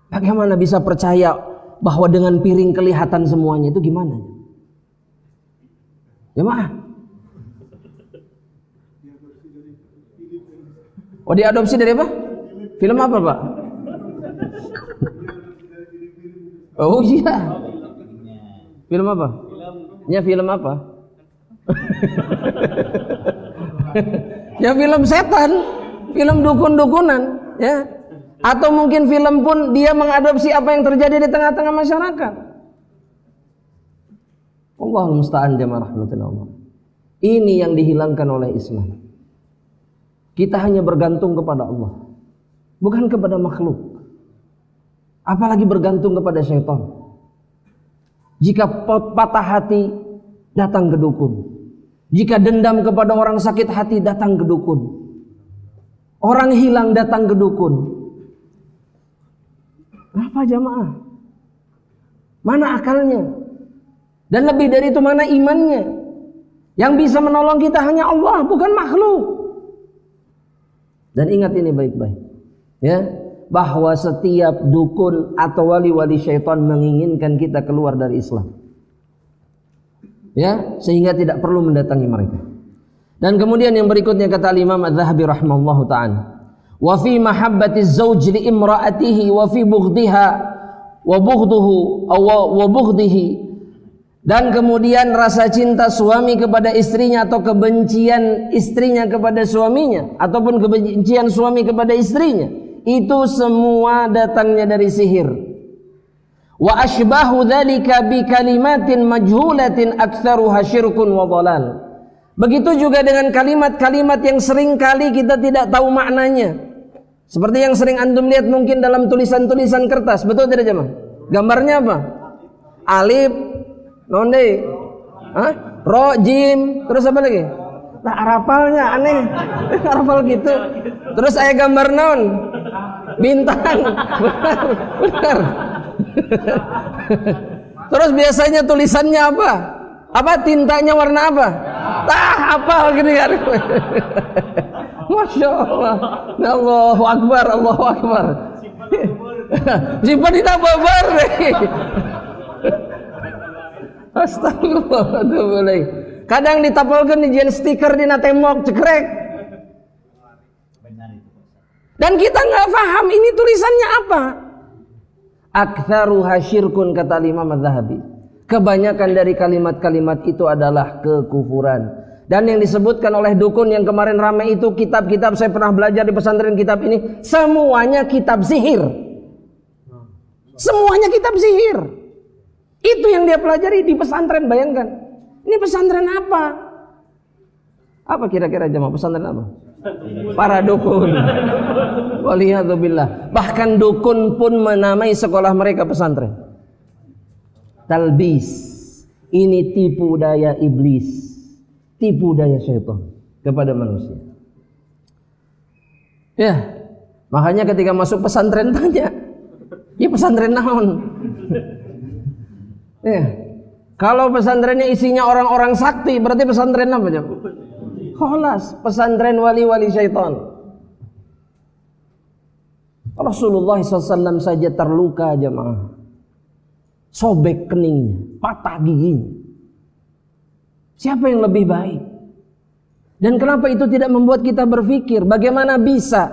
Bagaimana bisa percaya bahwa dengan piring kelihatan semuanya, itu gimana? Jemaah. Oh diadopsi dari apa? Film apa Pak? Oh iya. Film apa? Ya film apa? Ya film setan, film dukun-dukunan, ya. Atau mungkin film pun dia mengadopsi apa yang terjadi di tengah-tengah masyarakat. Allahul musta'an jamaah rahmatullah. Ini yang dihilangkan oleh Islam. Kita hanya bergantung kepada Allah, bukan kepada makhluk. Apalagi bergantung kepada syaitan. Jika patah hati, datang ke dukun. Jika dendam kepada orang sakit hati, datang ke dukun. Orang hilang, datang ke dukun. Apa jamaah? Mana akalnya? Dan lebih dari itu, mana imannya? Yang bisa menolong kita hanya Allah, bukan makhluk. Dan ingat ini baik-baik, ya, bahwa setiap dukun atau wali-wali syaitan menginginkan kita keluar dari Islam, ya, sehingga tidak perlu mendatangi mereka. Dan kemudian yang berikutnya kata Imam Az-Zahabi rahimahullahu ta'ala, wa fi mahabbati az-zawj li imra'atihi wa fi bughdiha wa bughduhu wa bughdihi. Dan kemudian rasa cinta suami kepada istrinya atau kebencian istrinya kepada suaminya, ataupun kebencian suami kepada istrinya, itu semua datangnya dari sihir. Wa ashbahu dzalika bi kalimatin majhulatin aktsaruha syirkun wa dhalal. Begitu juga dengan kalimat-kalimat yang sering kali kita tidak tahu maknanya. Seperti yang sering antum lihat mungkin dalam tulisan-tulisan kertas. Betul tidak jemaah? Gambarnya apa? Alif, nonde, ro, jim, terus apa lagi? Nah, arapalnya aneh. Arapal gitu. Terus saya gambar non, bintang. Benar. Terus biasanya tulisannya apa? Apa tintanya warna apa? Apa gitu kan? Masya Allah. Allahu Akbar, Allahu Akbar. Simpan tidak babar deh. Astagfirullah. Kadang ditapalkan di jen stiker di tembok cekrek. Dan kita nggak paham ini tulisannya apa. Aktsaruha syirkun, kata Imam Az-Zahabi. Kebanyakan dari kalimat-kalimat itu adalah kekufuran. Dan yang disebutkan oleh dukun yang kemarin ramai itu, kitab-kitab saya pernah belajar di pesantren, kitab ini semuanya kitab sihir. Semuanya kitab sihir. Itu yang dia pelajari di pesantren. Bayangkan, ini pesantren apa? Apa kira-kira jemaah, pesantren apa? Para dukun. Waliyadzubillah. Bahkan dukun pun menamai sekolah mereka pesantren. Talbis. Ini tipu daya iblis, tipu daya syaitan kepada manusia. Ya, makanya ketika masuk pesantren tanya, ya pesantren naon? Ya, kalau pesantrennya isinya orang-orang sakti, berarti pesantren apa jemaah? Kholas, pesantren wali-wali syaitan. Rasulullah SAW saja terluka jemaah, sobek keningnya, patah giginya. Siapa yang lebih baik? Dan kenapa itu tidak membuat kita berpikir bagaimana bisa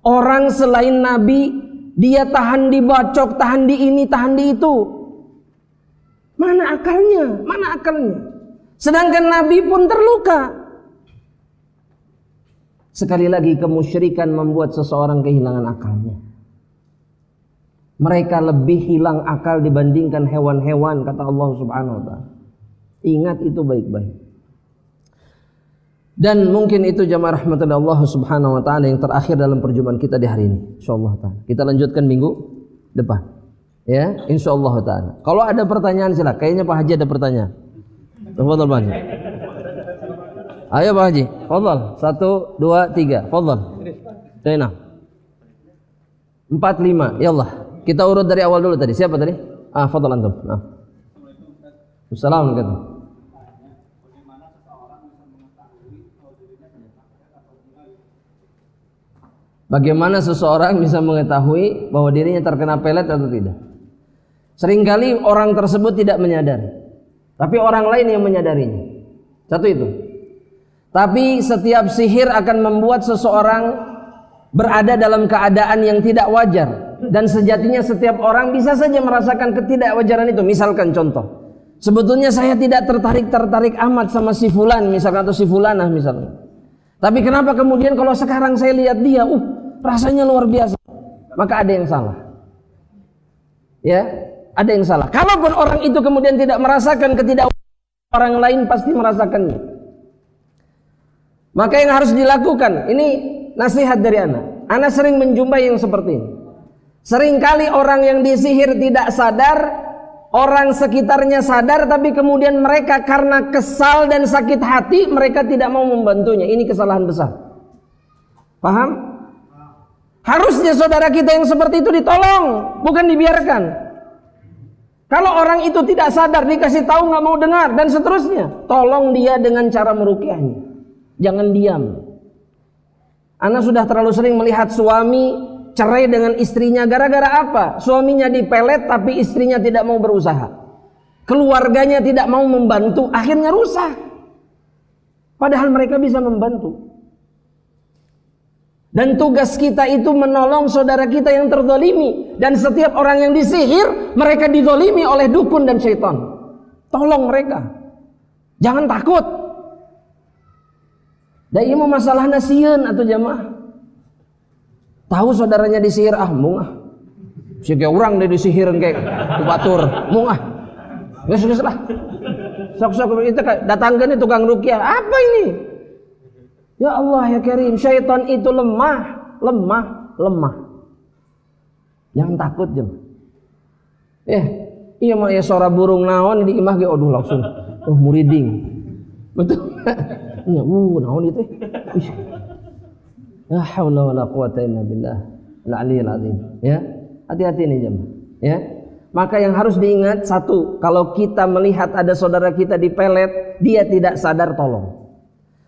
orang selain Nabi dia tahan dibacok, tahan di ini, tahan di itu? Mana akalnya? Mana akalnya? Sedangkan Nabi pun terluka. Sekali lagi, kemusyrikan membuat seseorang kehilangan akalnya. Mereka lebih hilang akal dibandingkan hewan-hewan, kata Allah Subhanahu wa ta'ala. Ingat itu baik-baik. Dan mungkin itu jamaah rahmatullah Allah Subhanahu wa ta'ala yang terakhir dalam perjumpaan kita di hari ini, insyaallah ta'ala. Kita lanjutkan minggu depan, ya, insyaallah ta'ala. Kalau ada pertanyaan silakan. Kayaknya Pak Haji ada pertanyaan. Tafadhol Pak Haji. Ayo Pak Haji, fadhol. 1, 2, 3, fadhol. Zainah. 4, 5, yallah. Kita urut dari awal dulu tadi. Siapa tadi? Fadhol antum. Assalamualaikum. Bagaimana seseorang bisa mengetahui bahwa dirinya terkena pelet atau tidak? Seringkali orang tersebut tidak menyadari, tapi orang lain yang menyadarinya. Satu itu. Tapi setiap sihir akan membuat seseorang berada dalam keadaan yang tidak wajar. Dan sejatinya setiap orang bisa saja merasakan ketidakwajaran itu. Misalkan contoh, sebetulnya saya tidak tertarik amat sama si fulan misalkan, atau si fulanah misalkan. Tapi kenapa kemudian kalau sekarang saya lihat dia, rasanya luar biasa. Maka ada yang salah. Ya, ada yang salah. Kalaupun orang itu kemudian tidak merasakan ketidakwajaran, orang lain pasti merasakannya. Maka yang harus dilakukan, ini nasihat dari anak. Anak sering menjumpai yang seperti ini. Seringkali orang yang disihir tidak sadar, Orang sekitarnya sadar, tapi kemudian mereka karena kesal dan sakit hati, mereka tidak mau membantunya. Ini kesalahan besar. Paham? Harusnya saudara kita yang seperti itu ditolong, bukan dibiarkan. Kalau orang itu tidak sadar, dikasih tahu nggak mau dengar dan seterusnya, tolong dia dengan cara meruqyahnya. Jangan diam. Ana sudah terlalu sering melihat suami cerai dengan istrinya gara-gara apa? Suaminya dipelet tapi istrinya tidak mau berusaha. Keluarganya tidak mau membantu, akhirnya rusak. Padahal mereka bisa membantu. Dan tugas kita itu menolong saudara kita yang terzalimi. Dan setiap orang yang disihir, mereka dizalimi oleh dukun dan syaitan. Tolong mereka. Jangan takut. Dan ini masalah nasieun atau jamaah. Tahu saudaranya disihir, mungah. Siga orang dia disihirin kayak kubatur, mungah. Geus lah. Sok-sok itu datangkan tukang ruqyah. Apa ini? Ya Allah ya Karim, syaitan itu lemah. Jangan takut jemaah. Iya mah ya suara burung naon di imah ge aduh langsung muriding. Betul. Ya naon itu? La haula wala quwata illa billah al-aliyyil azim. Ya, hati-hati nih jemaah. Ya. Maka yang harus diingat satu, kalau kita melihat ada saudara kita dipelet, dia tidak sadar tolong.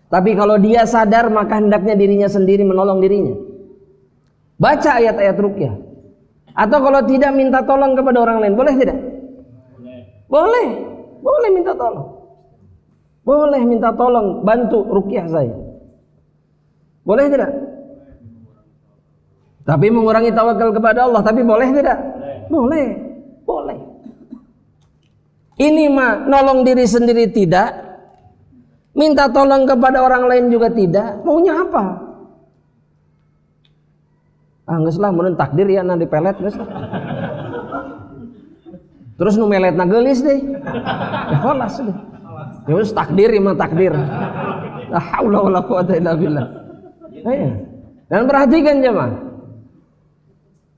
Tapi kalau dia sadar, maka hendaknya dirinya sendiri menolong dirinya. Baca ayat-ayat ruqyah. Atau kalau tidak, minta tolong kepada orang lain. Boleh tidak? Boleh. Boleh minta tolong. Boleh minta tolong, bantu ruqyah saya. Boleh tidak? Tapi mengurangi tawakal kepada Allah. Tapi boleh tidak? Boleh. Boleh. Ini mah nolong diri sendiri tidak, minta tolong kepada orang lain juga tidak. Maunya apa? Geus lah mun takdir ya na dipelet geus. Terus nu meletna geulis deh. Kholas deh. Ya wis takdir mah takdir. La haula wala quwata illa billah. Dan perhatikan jemaah.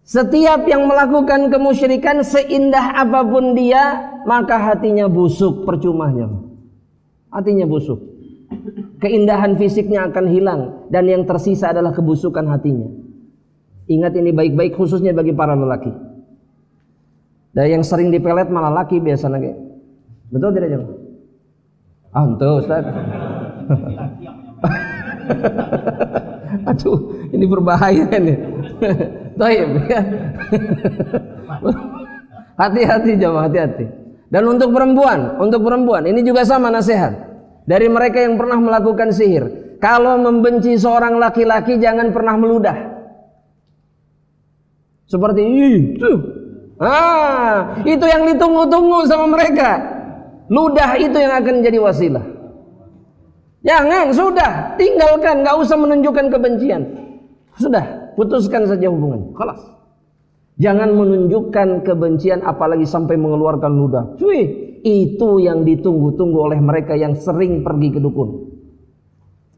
Setiap yang melakukan kemusyrikan seindah apapun dia, maka hatinya busuk, percumanya. Hatinya busuk. Keindahan fisiknya akan hilang dan yang tersisa adalah kebusukan hatinya. Ingat ini baik-baik khususnya bagi para lelaki. Dan yang sering dipelet malah laki biasanya kayak. Betul tidak jemaah? Tuh Ustaz. Aduh, ini berbahaya nih. Taib ya. Hati-hati jemaah, hati-hati. Dan untuk perempuan ini juga sama nasihat dari mereka yang pernah melakukan sihir. Kalau membenci seorang laki-laki jangan pernah meludah. Seperti itu. Itu yang ditunggu-tunggu sama mereka. Ludah itu yang akan jadi wasilah. Jangan, sudah, tinggalkan, gak usah menunjukkan kebencian. Sudah, putuskan saja hubungan. Khalas. Jangan menunjukkan kebencian apalagi sampai mengeluarkan ludah. Cuy, itu yang ditunggu-tunggu oleh mereka yang sering pergi ke dukun.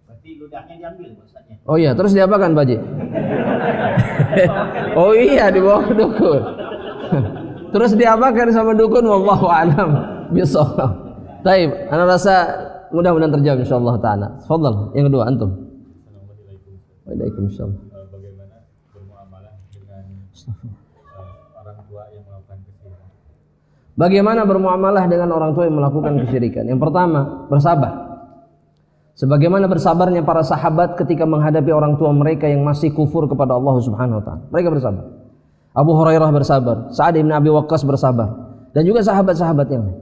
Berarti ludahnya diambil maksudnya. Oh iya, terus diapakan Pak Haji? Oh iya, dibawa ke dukun. Terus diapakan sama dukun? Wallahu a'lam bishawab. Baik, ana rasa mudah-mudahan terjawab insyaallah taala. Tafadhal, yang kedua antum. Waalaikumsalam. Bagaimana bermuamalah dengan orang tua yang melakukan kesyirikan? Bagaimana bermuamalah dengan orang tua yang melakukan kesyirikan? Yang pertama, bersabar. Sebagaimana bersabarnya para sahabat ketika menghadapi orang tua mereka yang masih kufur kepada Allah Subhanahu wa taala. Mereka bersabar. Abu Hurairah bersabar, Sa'ad bin Abi Waqqas bersabar, dan juga sahabat-sahabat yang lain.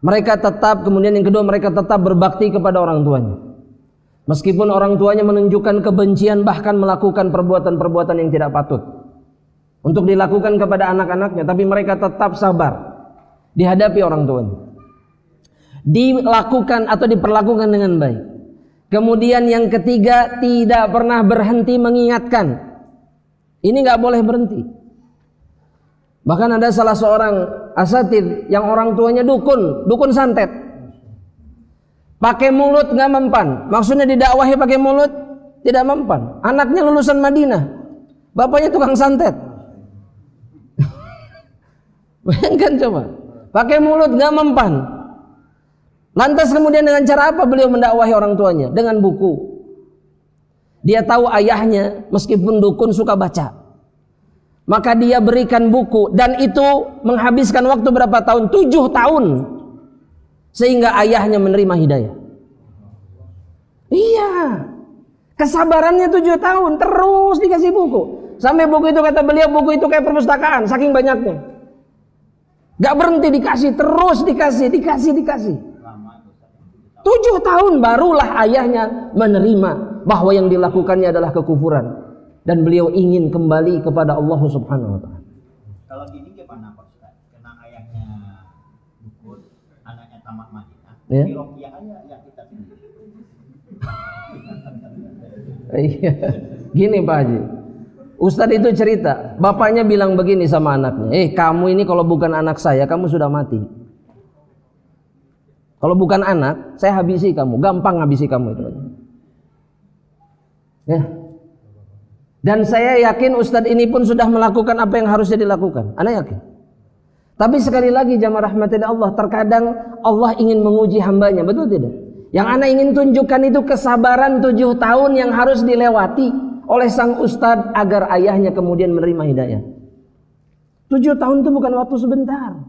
Mereka tetap, kemudian yang kedua, mereka tetap berbakti kepada orang tuanya. Meskipun orang tuanya menunjukkan kebencian, bahkan melakukan perbuatan-perbuatan yang tidak patut untuk dilakukan kepada anak-anaknya, tapi mereka tetap sabar dihadapi orang tuanya. Dilakukan atau diperlakukan dengan baik. Kemudian yang ketiga, tidak pernah berhenti mengingatkan. Ini gak boleh berhenti. Bahkan ada salah seorang asatidz yang orang tuanya dukun santet. Pakai mulut gak mempan. Maksudnya didakwahi pakai mulut tidak mempan. Anaknya lulusan Madinah, bapaknya tukang santet. Bayangkan coba. pakai mulut gak mempan. Lantas kemudian dengan cara apa beliau mendakwahi orang tuanya? Dengan buku. Dia tahu ayahnya meskipun dukun suka baca, maka dia berikan buku, dan itu menghabiskan waktu berapa tahun? 7 tahun, sehingga ayahnya menerima hidayah. Iya, kesabarannya 7 tahun, terus dikasih buku. Sampai buku itu, kata beliau, buku itu kayak perpustakaan, saking banyaknya. Gak berhenti dikasih, terus dikasih. 7 tahun barulah ayahnya menerima bahwa yang dilakukannya adalah kekufuran, dan beliau ingin kembali kepada Allah Subhanahu wa taala. Kalau gini gimana Pak Ustaz? Karena ayahnya dukun, anaknya tamat Madinah. Ya. Di Rokia aja yang kita pilih. Iya. Gini Pak Haji, Ustadz itu cerita, bapaknya bilang begini sama anaknya, kamu ini kalau bukan anak saya, kamu sudah mati. Kalau bukan anak, saya habisi kamu, gampang habisi kamu itu. Ya. Dan saya yakin Ustadz ini pun sudah melakukan apa yang harusnya dilakukan. Ana yakin. Tapi sekali lagi jamaah rahmatillah Allah, terkadang Allah ingin menguji hambanya, betul tidak? Yang ana ingin tunjukkan itu kesabaran 7 tahun yang harus dilewati oleh sang Ustadz agar ayahnya kemudian menerima hidayah. 7 tahun itu bukan waktu sebentar.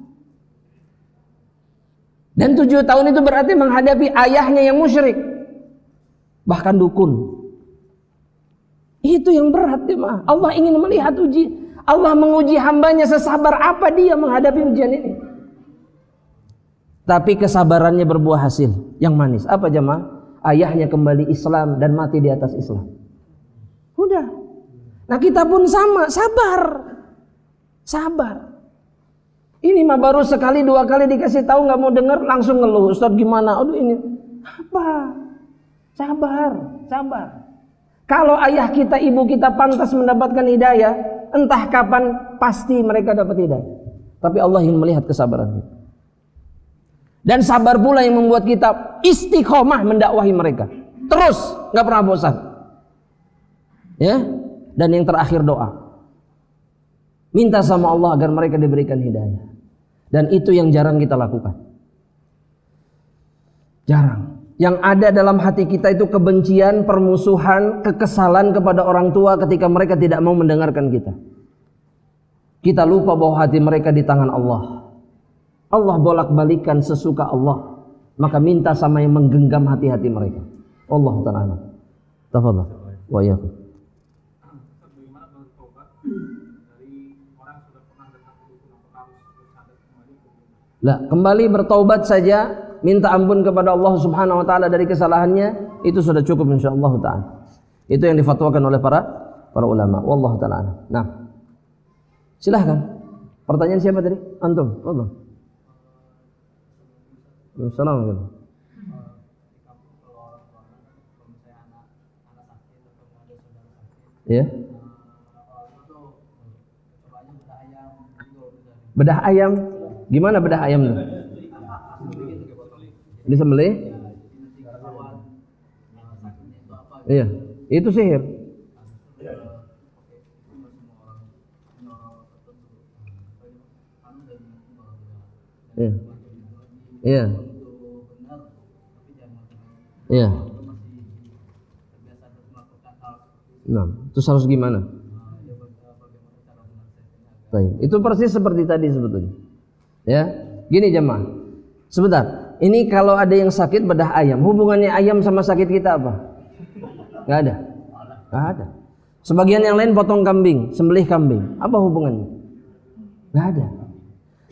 Dan 7 tahun itu berarti menghadapi ayahnya yang musyrik, bahkan dukun. Itu yang berat jemaah. Allah ingin melihat Allah menguji hambanya sesabar apa dia menghadapi ujian ini. Tapi kesabarannya berbuah hasil yang manis. Apa jemaah? Ayahnya kembali Islam dan mati di atas Islam. Udah. Nah kita pun sama, sabar. Ini mah baru sekali 2 kali dikasih tahu nggak mau dengar, langsung ngeluh. Ustaz gimana? Aduh ini apa? Sabar. Kalau ayah kita, ibu kita pantas mendapatkan hidayah, entah kapan pasti mereka dapat hidayah. Tapi Allah ingin melihat kesabaran kita. Dan sabar pula yang membuat kita istiqomah mendakwahi mereka. Terus, nggak pernah bosan. Ya. Dan yang terakhir doa. Minta sama Allah agar mereka diberikan hidayah. Dan itu yang jarang kita lakukan. Jarang. Yang ada dalam hati kita itu kebencian, permusuhan, kekesalan kepada orang tua ketika mereka tidak mau mendengarkan kita. Kita lupa bahwa hati mereka di tangan Allah. Allah bolak-balikan sesuka Allah. Maka minta sama yang menggenggam hati-hati mereka. Allah Ta'ala. Tafadhal. Wa iyyakum. Bagaimana bertobat dari orang sudah pernah datang ke dukun atau harus bersadar kembali? Lah, kembali bertaubat saja, minta ampun kepada Allah Subhanahu wa taala dari kesalahannya, itu sudah cukup insyaallah taala. Itu yang difatwakan oleh para ulama. Wallahu taala. Nah. Silahkan. Pertanyaan siapa tadi? Antum. Allah. Assalamualaikum. Ya. Bedah ayam. Gimana bedah ayam itu? Disembelih? Iya, itu sihir. Iya. Iya. Iya. Nah, terus harus gimana? Baik, itu persis seperti tadi sebetulnya. Ya, gini jemaah. Sebentar. Ini kalau ada yang sakit bedah ayam, hubungannya ayam sama sakit kita apa? Gak ada. Gak ada. Sebagian yang lain potong kambing, sembelih kambing. Apa hubungannya? Gak ada.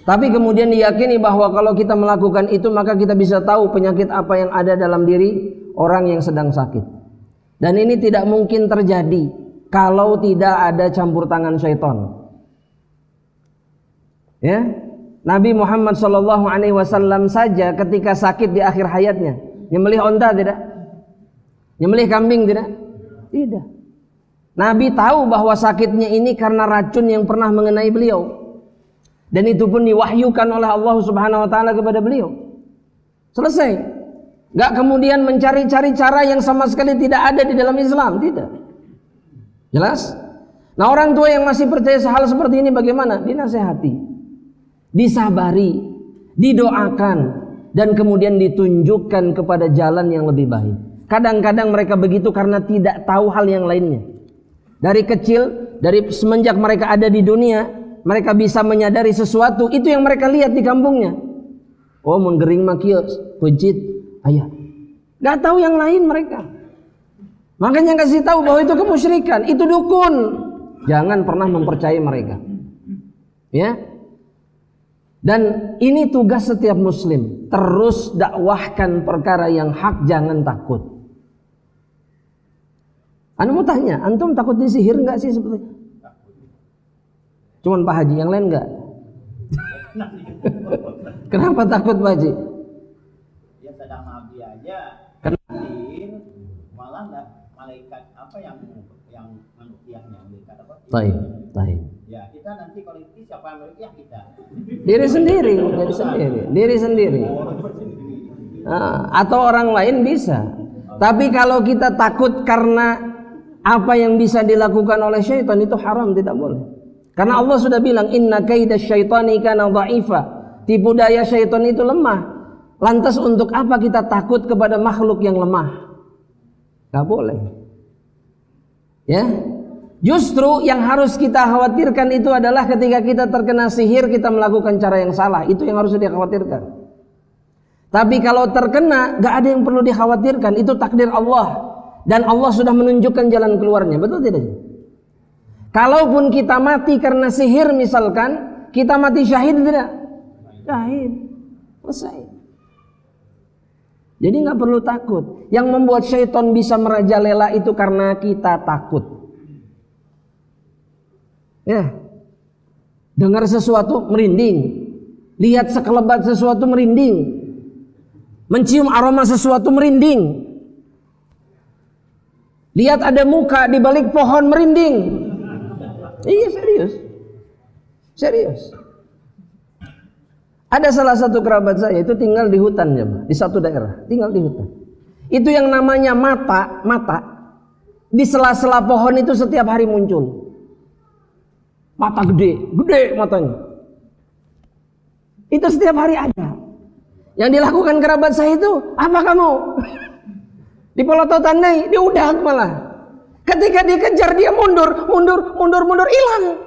Tapi kemudian diyakini bahwa kalau kita melakukan itu maka kita bisa tahu penyakit apa yang ada dalam diri orang yang sedang sakit. Dan ini tidak mungkin terjadi kalau tidak ada campur tangan syaitan. Ya, Nabi Muhammad SAW saja ketika sakit di akhir hayatnya nyembelih onta tidak? Nyembelih kambing tidak? Tidak. Nabi tahu bahwa sakitnya ini karena racun yang pernah mengenai beliau. Dan itu pun diwahyukan oleh Allah Subhanahu wa taala kepada beliau. Selesai. Gak kemudian mencari-cari cara yang sama sekali tidak ada di dalam Islam, tidak. Jelas? Nah, orang tua yang masih percaya hal seperti ini bagaimana? Dinasehati, disabari, didoakan, dan kemudian ditunjukkan kepada jalan yang lebih baik. Kadang-kadang mereka begitu karena tidak tahu hal yang lainnya. Dari kecil, dari semenjak mereka ada di dunia, mereka bisa menyadari sesuatu, itu yang mereka lihat di kampungnya. Oh, mun gering mah kieu, pejit, ayah. Gak tahu yang lain mereka. Makanya kasih tahu bahwa itu kemusyrikan, itu dukun. Jangan pernah mempercayai mereka. Ya. Dan ini tugas setiap muslim, terus dakwahkan perkara yang hak, jangan takut. Anda mau tanya, antum takut disihir enggak sih sebetulnya? Cuman Pak Haji, yang lain enggak? Kenapa takut Pak Haji? Dia sedang mabdi aja. Sihir malah enggak malaikat apa yang malaikat apa? Taib. Ya, kita nanti kalau itu siapa yang meruqyah kita? Diri sendiri. Atau orang lain bisa. Tapi kalau kita takut karena apa yang bisa dilakukan oleh syaitan, itu haram, tidak boleh. Karena Allah sudah bilang, inna kaidasy syaitani kana dha'ifa. Tipu daya syaitan itu lemah. Lantas untuk apa kita takut kepada makhluk yang lemah? Gak boleh. Ya. Justru yang harus kita khawatirkan itu adalah ketika kita terkena sihir, kita melakukan cara yang salah. Itu yang harus dikhawatirkan. Tapi kalau terkena, gak ada yang perlu dikhawatirkan. Itu takdir Allah. Dan Allah sudah menunjukkan jalan keluarnya. Betul tidak? Kalaupun kita mati karena sihir misalkan, kita mati syahid tidak? Syahid. Selesai. Jadi gak perlu takut. Yang membuat syaitan bisa merajalela itu karena kita takut. Ya, dengar sesuatu merinding, lihat sekelebat sesuatu merinding, mencium aroma sesuatu merinding, lihat ada muka di balik pohon merinding. Iya, serius. Ada salah satu kerabat saya itu tinggal di hutan, di satu daerah, tinggal di hutan. Itu yang namanya mata di sela-sela pohon itu setiap hari muncul. Mata gede matanya. Itu setiap hari ada. Yang dilakukan kerabat saya itu, apa kamu? Dipelototan nih, dia udah malah. Ketika dikejar dia mundur, hilang.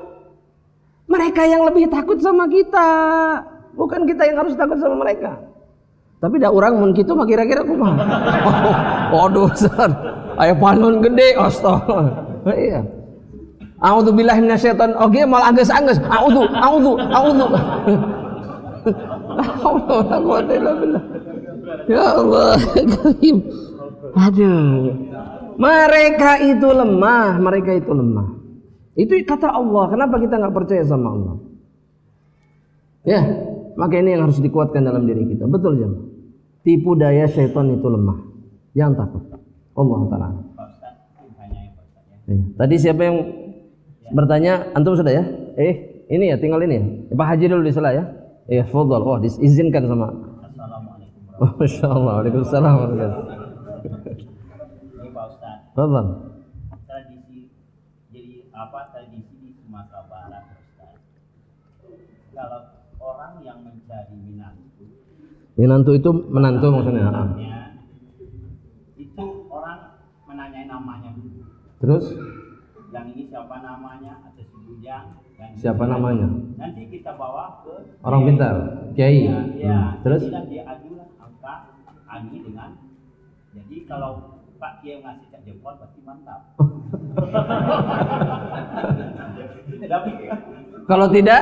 Mereka yang lebih takut sama kita, bukan kita yang harus takut sama mereka. Tapi dah orang mun kitu mah kira-kira kumaha? Waduh, Ustaz. Aya panon gede, astaga. Iya. A'udzubillahi minasyaitonir oke mal anggeus-anggeus. A'udzu. Ya Allah, karim. Aduh. Mereka itu lemah. Itu kata Allah. Kenapa kita enggak percaya sama Allah? Ya, maka ini yang harus dikuatkan dalam diri kita. Betul jemaah. Tipu daya syaitan itu lemah. Jangan takut. Allah Ta'ala. Ya. Tadi siapa yang bertanya? Antum sudah ya? Ini ya, tinggal ini ya. Pak Haji dulu di sela ya. Fadhal. Oh, diizinkan sama. Assalamualaikum Masyaallah. Waalaikumsalam warahmatullahi. Ini Pak Ustaz. Fadhal. Tradisi di Sumatera Barat, Ustaz. Kalau orang yang mencari Minantu itu menantu maksudnya. Itu orang menanyai namanya dulu. Terus? Yang ini siapa namanya atau si bujang? Siapa namanya? Nanti kita bawa ke orang pintar, kiai. Ya. Terus? Dia ajulah angka Ani dengan. Jadi kalau Pak Kiai ngasih cek jempol pasti mantap. Kalau tidak?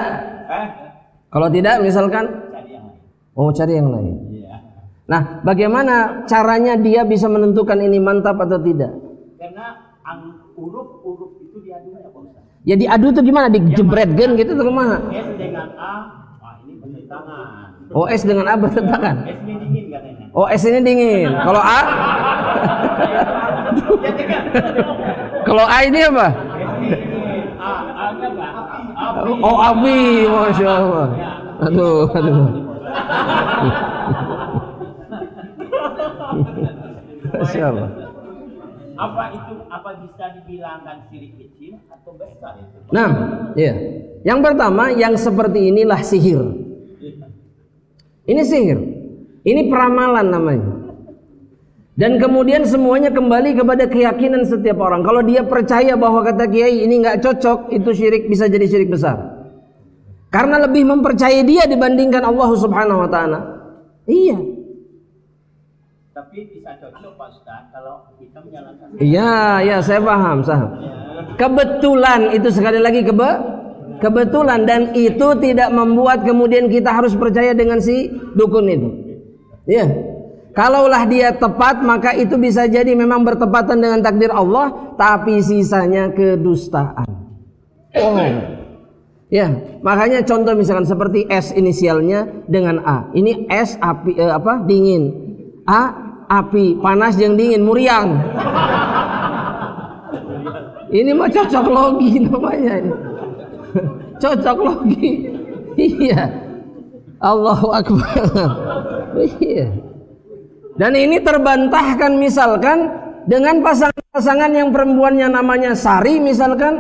Kalau tidak misalkan? Cari yang lain. Oh, cari yang lain. Iya. Nah, bagaimana caranya dia bisa menentukan ini mantap atau tidak? Karena huruf itu diadu ya Pak Ustaz. Ya diadu tuh gimana? Dijebretkan gitu atau kumaha? S dengan A, ini bertentangan. Oh, S dengan A bertentangan. S ini dingin katanya. Oh, S ini dingin. Kalau A? Kalau A ini apa? S ini dingin. A-nya apa? Api. Oh, api. Masya Allah. Aduh. Masya Allah. Apa bisa dibilangkan syirik kecil atau besar itu? Nah, iya. Yang pertama, yang seperti inilah sihir. Ini sihir. Ini peramalan namanya. Dan kemudian semuanya kembali kepada keyakinan setiap orang. Kalau dia percaya bahwa kata kiai ini nggak cocok, itu syirik, bisa jadi syirik besar. Karena lebih mempercayai dia dibandingkan Allah Subhanahu wa taala. Iya. Tapi bisa cocok Pak Ustaz kalau kita menjalankan. Iya, saya paham. Kebetulan itu sekali lagi kebetulan, dan itu tidak membuat kemudian kita harus percaya dengan si dukun itu. Iya. Kalaulah dia tepat, maka itu bisa jadi memang bertepatan dengan takdir Allah, tapi sisanya kedustaan. Oh. Ya, makanya contoh misalkan seperti S inisialnya dengan A. Ini S api dingin. A api, panas yang dingin, muriang. Ini mah cocok logi namanya ini. Cocok logi. Iya. Allahu Akbar. Iya. Dan ini terbantahkan misalkan dengan pasangan-pasangan yang perempuannya namanya Sari misalkan,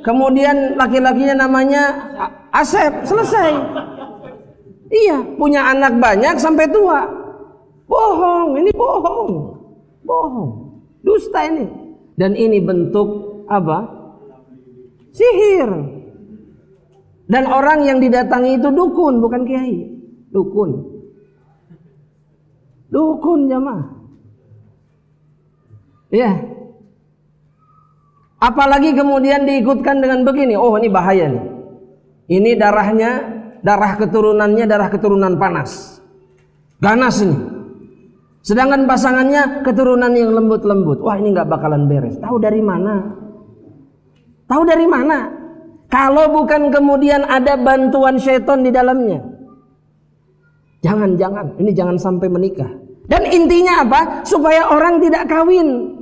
kemudian laki-lakinya namanya Asep, selesai. Iya, punya anak banyak sampai tua. Bohong, ini bohong. Bohong. Dusta ini. Dan ini bentuk apa? Sihir. Dan orang yang didatangi itu dukun, bukan kiai. Dukun. Dukun jamaah. Ya. Apalagi kemudian diikutkan dengan begini. Oh, ini bahaya nih. Ini darah keturunan panas. Ganas ini. Sedangkan pasangannya keturunan yang lembut-lembut. Wah, ini nggak bakalan beres. Tahu dari mana? Tahu dari mana? Kalau bukan kemudian ada bantuan syaitan di dalamnya. Jangan, ini jangan sampai menikah. Dan intinya apa? Supaya orang tidak kawin.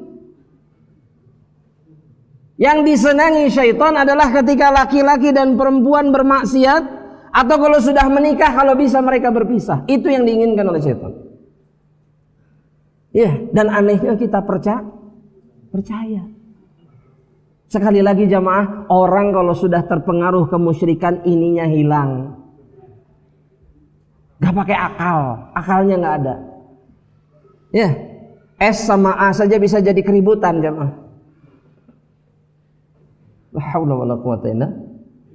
Yang disenangi syaitan adalah ketika laki-laki dan perempuan bermaksiat, atau kalau sudah menikah, kalau bisa mereka berpisah. Itu yang diinginkan oleh syaitan. Ya, dan anehnya kita percaya. Sekali lagi jamaah, orang kalau sudah terpengaruh kemusyrikan, ininya hilang. Gak pakai akalnya gak ada. Ya, S sama A saja bisa jadi keributan jamaah. La haula wala quwata illa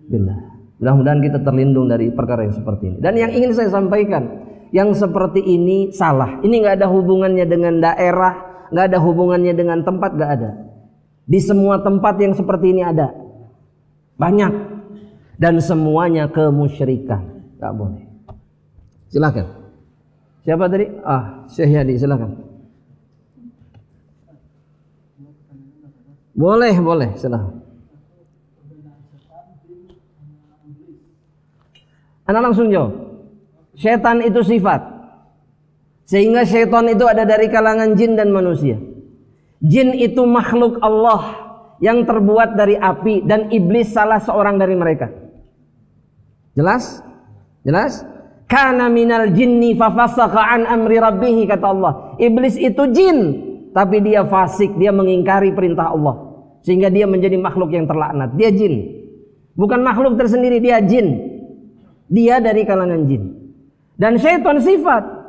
billah. Mudah-mudahan kita terlindung dari perkara yang seperti ini. Dan yang ingin saya sampaikan, yang seperti ini salah. Ini gak ada hubungannya dengan daerah, gak ada hubungannya dengan tempat, gak ada. Di semua tempat yang seperti ini ada. Banyak. Dan semuanya kemusyrikan. Gak boleh. Silakan. Siapa tadi? Syekh Yadi, silakan. Boleh, silakan. Anda langsung jawab. Setan itu sifat. Sehingga setan itu ada dari kalangan jin dan manusia. Jin itu makhluk Allah yang terbuat dari api, dan iblis salah seorang dari mereka. Jelas? Kana minal jinni fafasaka an amri rabbih, kata Allah. Iblis itu jin, tapi dia fasik, dia mengingkari perintah Allah, sehingga dia menjadi makhluk yang terlaknat. Dia jin. Bukan makhluk tersendiri, dia jin. Dia dari kalangan jin. Dan syaitan sifat.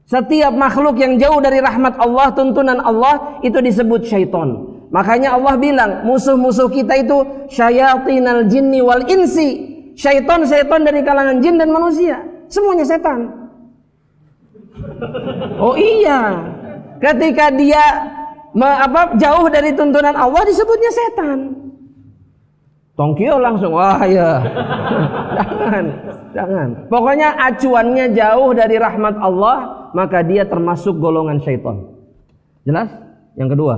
Setiap makhluk yang jauh dari rahmat Allah, tuntunan Allah, itu disebut syaitan. Makanya Allah bilang, musuh-musuh kita itu syayatinal jinni wal insi. Syaitan dari kalangan jin dan manusia. Semuanya setan. Oh iya. Ketika dia jauh dari tuntunan Allah, disebutnya setan. Tongkio langsung, wah ya. Jangan. Pokoknya acuannya jauh dari rahmat Allah, maka dia termasuk golongan syaitan. Jelas? Yang kedua.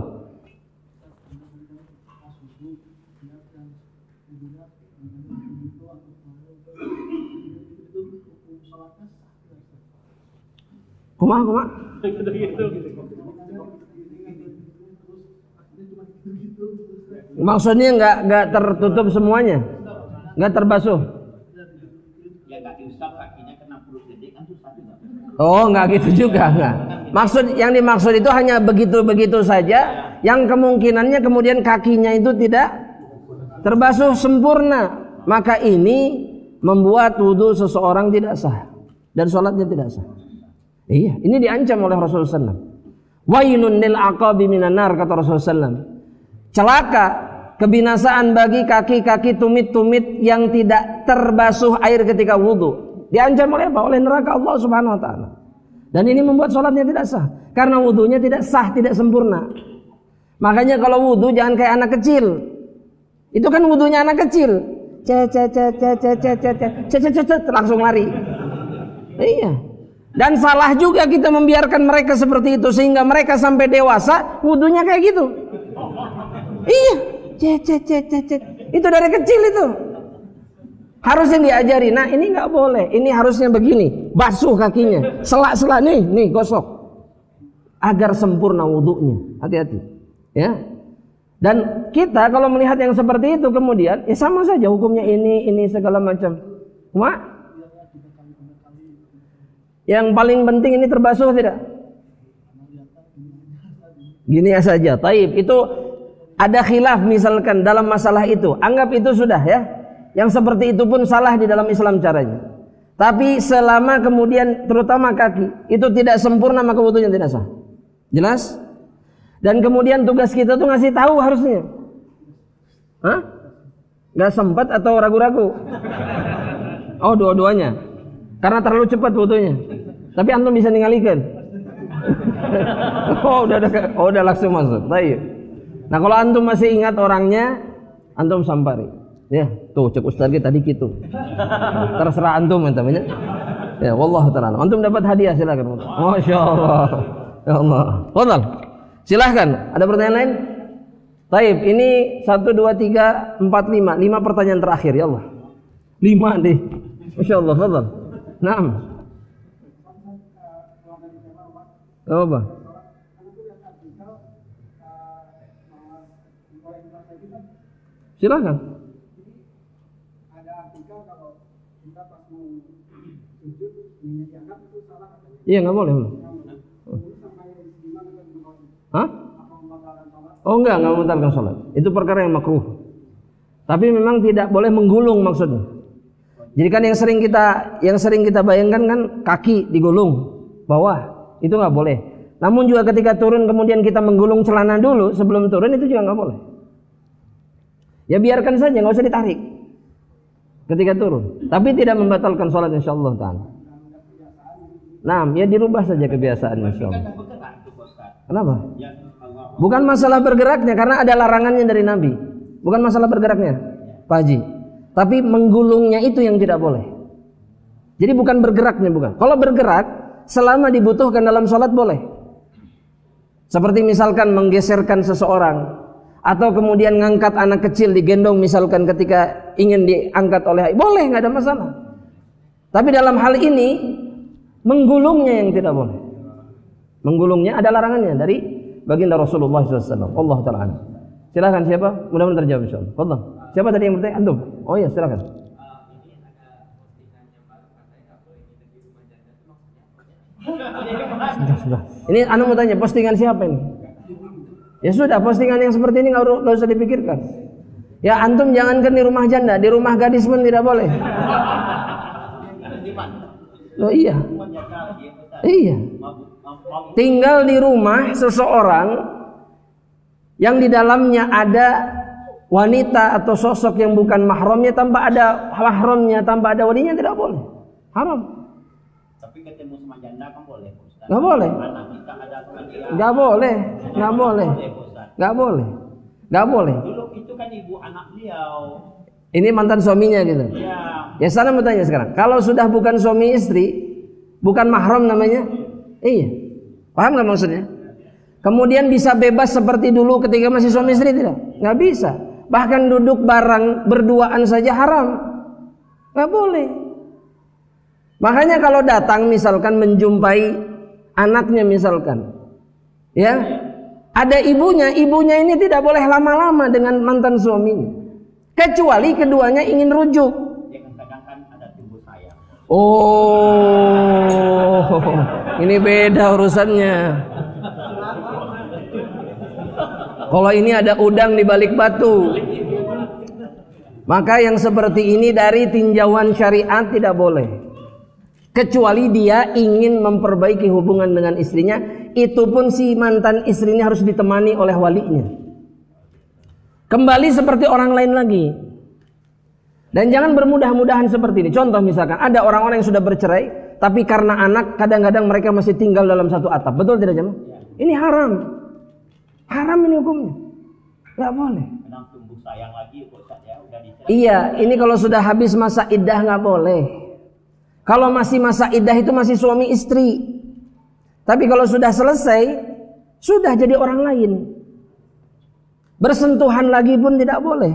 Kumaha? Maksudnya nggak tertutup semuanya, nggak terbasuh. Ya nggak diusap kakinya kena perut gede kan susah juga. Oh, nggak gitu juga, nggak. Yang dimaksud itu hanya begitu saja, yang kemungkinannya kemudian kakinya itu tidak terbasuh sempurna, maka ini membuat wudhu seseorang tidak sah. dan sholatnya tidak sah. Iya, ini diancam oleh Rasulullah SAW. Wailun lil aqabi minan nar, kata Rasulullah SAW. Celaka, kebinasaan bagi kaki-kaki tumit-tumit yang tidak terbasuh air ketika wudhu. Diancam oleh apa? Oleh neraka Allah Subhanahu wa taala. Dan ini membuat sholatnya tidak sah karena wudhunya tidak sah, tidak sempurna. Makanya kalau wudhu jangan kayak anak kecil. Itu kan wudhunya anak kecil. Langsung lari. Iya. Dan salah juga kita membiarkan mereka seperti itu sehingga mereka sampai dewasa wudhunya kayak gitu. Iya, itu dari kecil itu. Harusnya diajari. Nah ini nggak boleh. Ini harusnya begini. Basuh kakinya, selak-selak nih gosok, agar sempurna wudhunya. Hati-hati, ya. Dan kita kalau melihat yang seperti itu kemudian, ya sama saja hukumnya ini segala macam. Cuma yang paling penting ini terbasuh tidak? Gini ya saja. Taib. Itu ada khilaf misalkan dalam masalah itu. Anggap itu sudah ya. Yang seperti itu pun salah di dalam Islam caranya. Tapi selama kemudian terutama kaki itu tidak sempurna maka wudunya tidak sah. Jelas? Dan kemudian tugas kita tuh ngasih tahu harusnya. Hah? Gak sempat atau ragu-ragu? Oh dua-duanya. Karena terlalu cepat wudunya. Tapi antum bisa ninggalikan. udah langsung masuk. Baik. Nah kalau antum masih ingat orangnya, antum sampari. Ya, tuh cek ustaz kita tadi gitu. Terserah antum namanya. Ya, wallahu taala. Antum dapat hadiah silakan. Masyaallah. Ya Allah. Fadhal. Silahkan. Ada pertanyaan lain? Baik, ini 1 2 3 4 5. 5 pertanyaan terakhir ya Allah. 5 deh. Masyaallah, fadhal. Naam. Apa? Silakan. Iya nggak boleh. Hah? Oh enggak membatalkan sholat. Itu perkara yang makruh. Tapi memang tidak boleh menggulung maksudnya. Jadi kan yang sering kita bayangkan kan kaki digulung bawah. Itu nggak boleh. Namun juga ketika turun kemudian kita menggulung celana dulu sebelum turun itu juga nggak boleh. Ya biarkan saja, nggak usah ditarik ketika turun. Tapi tidak membatalkan sholat insyaallah ta'ala. Nah, ya dirubah saja kebiasaan insyaallah. Kenapa? Bukan masalah bergeraknya karena ada larangannya dari Nabi. Bukan masalah bergeraknya, Pak Haji. Tapi menggulungnya itu yang tidak boleh. Jadi bukan bergeraknya bukan. Kalau bergerak selama dibutuhkan dalam sholat boleh. Seperti misalkan menggeserkan seseorang atau kemudian ngangkat anak kecil digendong misalkan ketika ingin diangkat oleh boleh, nggak ada masalah. Tapi dalam hal ini menggulungnya yang tidak boleh. Menggulungnya ada larangannya dari baginda Rasulullah SAW. Allah Ta'ala. Silakan siapa? Mudah-mudahan terjawab insyaallah. Fadhal. Siapa tadi yang bertanya? Antum? Oh iya silakan. Sudah. Ini anu mau tanya, postingan siapa ini? Ya sudah, postingan yang seperti ini nggak usah dipikirkan. Ya antum jangankan di rumah janda, di rumah gadis pun tidak boleh. Loh iya. Iya. Tinggal di rumah seseorang yang di dalamnya ada wanita atau sosok yang bukan mahramnya, tanpa ada mahramnya, tanpa ada walinya tidak boleh. Haram. Tapi ketemu sama janda kan boleh, Ustaz. Nggak boleh. Nggak boleh. Nggak boleh. Nggak boleh. Nggak boleh. Dulu itu kan ibu anak beliau. Ini mantan suaminya gitu. Iya. Ya sana mau tanya sekarang. Kalau sudah bukan suami istri, bukan mahram namanya, iya. Paham nggak maksudnya? Kemudian bisa bebas seperti dulu ketika masih suami istri tidak? Nggak bisa. Bahkan duduk bareng berduaan saja haram. Nggak boleh. Makanya kalau datang misalkan menjumpai anaknya misalkan, ya ada ibunya ini tidak boleh lama-lama dengan mantan suaminya, kecuali keduanya ingin rujuk. Kadang kan ada timbul sayang. Oh, ini beda urusannya. Kalau ini ada udang di balik batu, maka yang seperti ini dari tinjauan syariat tidak boleh. kecuali dia ingin memperbaiki hubungan dengan istrinya. Itu pun si mantan istrinya harus ditemani oleh walinya. Kembali seperti orang lain lagi. Dan jangan bermudah-mudahan seperti ini. Contoh misalkan ada orang-orang yang sudah bercerai, tapi karena anak kadang-kadang mereka masih tinggal dalam satu atap. Betul tidak jemaah? Ini haram. Haram ini hukumnya. Gak boleh. Tumbuh sayang lagi Ustaz ya, udah dicerai. Iya, ini kalau sudah habis masa iddah gak boleh. Kalau masih masa iddah itu masih suami istri. Tapi kalau sudah selesai, sudah jadi orang lain. Bersentuhan lagi pun tidak boleh.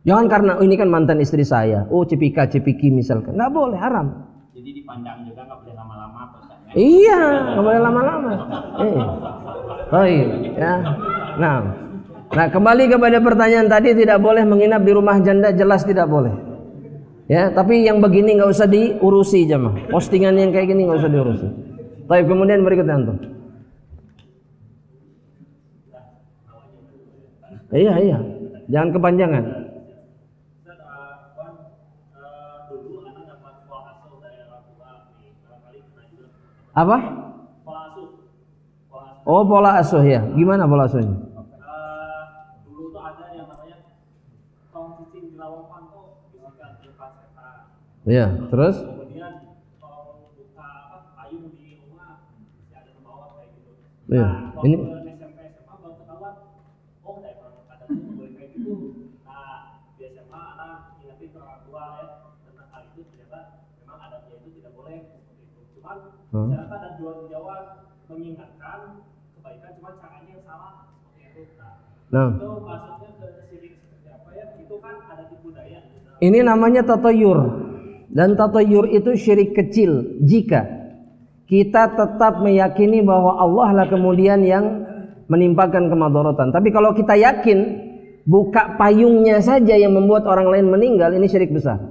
Jangan karena ini kan mantan istri saya. Oh cipika cipiki misalkan. Nggak boleh, haram. Jadi dipandang juga nggak boleh lama-lama. Iya, nggak boleh lama-lama. Baik, ya. Nah kembali kepada pertanyaan tadi, tidak boleh menginap di rumah janda, jelas tidak boleh. Ya, tapi yang begini nggak usah diurusi jemaah. Postingan yang kayak gini nggak usah diurusi. Baik, kemudian berikutnya antum. Iya, jangan kepanjangan. Apa? Oh, pola asuh ya. Gimana pola asuhnya? Dulu tuh ada yang namanya tong cicing di lawang panto, bisa dilepas setan. Iya, terus? Iya, ini SMP SMA baru ketahuan, oh dari orang kadang boleh kayak gitu. Nah di SMA anak ingetin ke orang tua ya tentang hal itu, ternyata memang adatnya itu tidak boleh seperti itu. Cuman ternyata ada dua jawab mengingatkan kebaikan, cuman caranya yang salah seperti itu. Nah itu maksudnya ke syirik seperti apa ya? Itu kan ada di budaya. Ini namanya tatayur, dan tatayur itu syirik kecil jika kita tetap meyakini bahwa Allah lah kemudian yang menimpakan kemadharatan. Tapi kalau kita yakin buka payungnya saja yang membuat orang lain meninggal, ini syirik besar.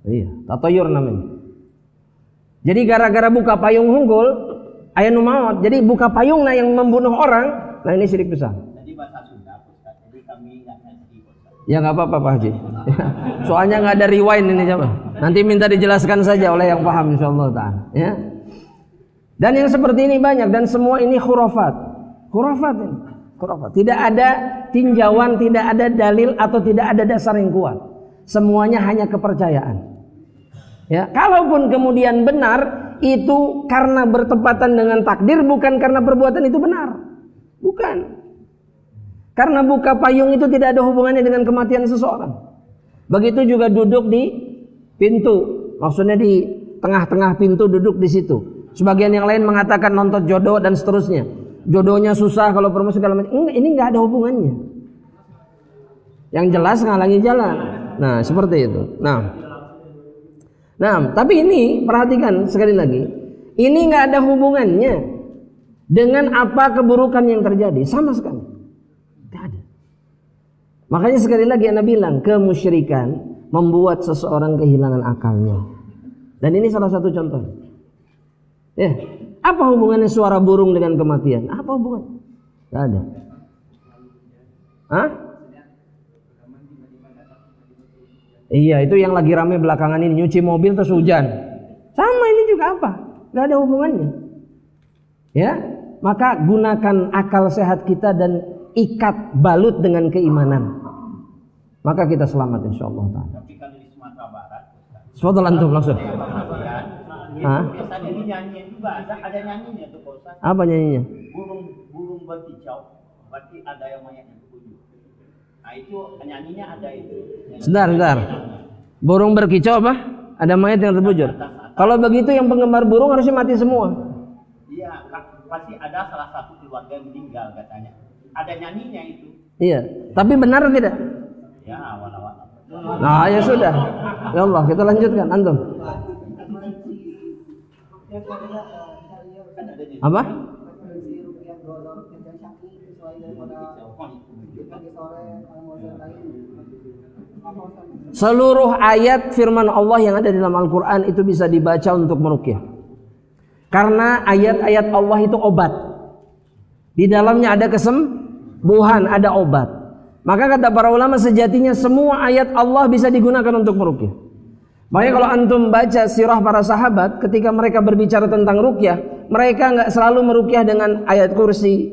Iya, tatayur namanya. Jadi gara-gara buka payung hunggul, aya nu maot. Jadi buka payungna yang membunuh orang, nah ini syirik besar. Jadi bahasa Sunda Ustaz. Jadi kami enggak ngerti Ustaz. Ya nggak apa-apa Pak Haji. Soalnya nggak ada rewind ini jemaah. Nanti minta dijelaskan saja oleh yang paham insyaallah ta'ala. Ya. Dan yang seperti ini banyak, dan semua ini khurafat. Khurafat ini. Khurafat. Tidak ada tinjauan, tidak ada dalil atau tidak ada dasar yang kuat. Semuanya hanya kepercayaan. Ya, kalaupun kemudian benar, itu karena bertepatan dengan takdir, bukan karena perbuatan itu benar. Bukan. Karena buka payung itu tidak ada hubungannya dengan kematian seseorang. Begitu juga duduk di pintu, maksudnya di tengah-tengah pintu duduk di situ. Sebagian yang lain mengatakan nonton jodoh dan seterusnya. Jodohnya susah kalau perempuan segala macam. Ini nggak ada hubungannya. Yang jelas ngalangi jalan. Nah seperti itu. Nah, tapi ini perhatikan sekali lagi. Ini nggak ada hubungannya dengan apa keburukan yang terjadi sama sekali. Nggak ada. Makanya sekali lagi Anda bilang kemusyrikan membuat seseorang kehilangan akalnya. Dan ini salah satu contoh. Ya, apa hubungannya suara burung dengan kematian? Apa hubungan? Gak ada. Hah? Iya, itu yang lagi rame belakangan ini, nyuci mobil terus hujan. Sama ini juga apa? Gak ada hubungannya. Ya, maka gunakan akal sehat kita dan ikat balut dengan keimanan. Maka kita selamat insyaallah ta'ala. Tapi kalau di Sumatera Barat, Suatu lantum langsung. Hah? Biasanya dinyanyiin juga, ada nyanyinya tuh Ustaz. Apa nyanyinya? Burung berkicau, berarti ada yang mayatnya terbunuh. Nah itu nyanyinya ada itu. Sebentar. Burung berkicau apa? Ada mayat yang terbujur. Kalau begitu yang penggemar burung harusnya mati semua. Iya, pasti ada salah satu keluarga yang meninggal katanya. Ada nyanyinya itu. Iya, tapi benar atau tidak? Ya, awal-awal. Nah, ya sudah. Ya Allah, kita lanjutkan antum. Apa? Seluruh ayat firman Allah yang ada dalam Al-Quran itu bisa dibaca untuk meruqyah. Karena ayat-ayat Allah itu obat. Di dalamnya ada kesembuhan, ada obat. Maka kata para ulama sejatinya semua ayat Allah bisa digunakan untuk meruqyah. Makanya kalau antum baca sirah para sahabat, ketika mereka berbicara tentang ruqyah, mereka nggak selalu meruqyah dengan ayat kursi.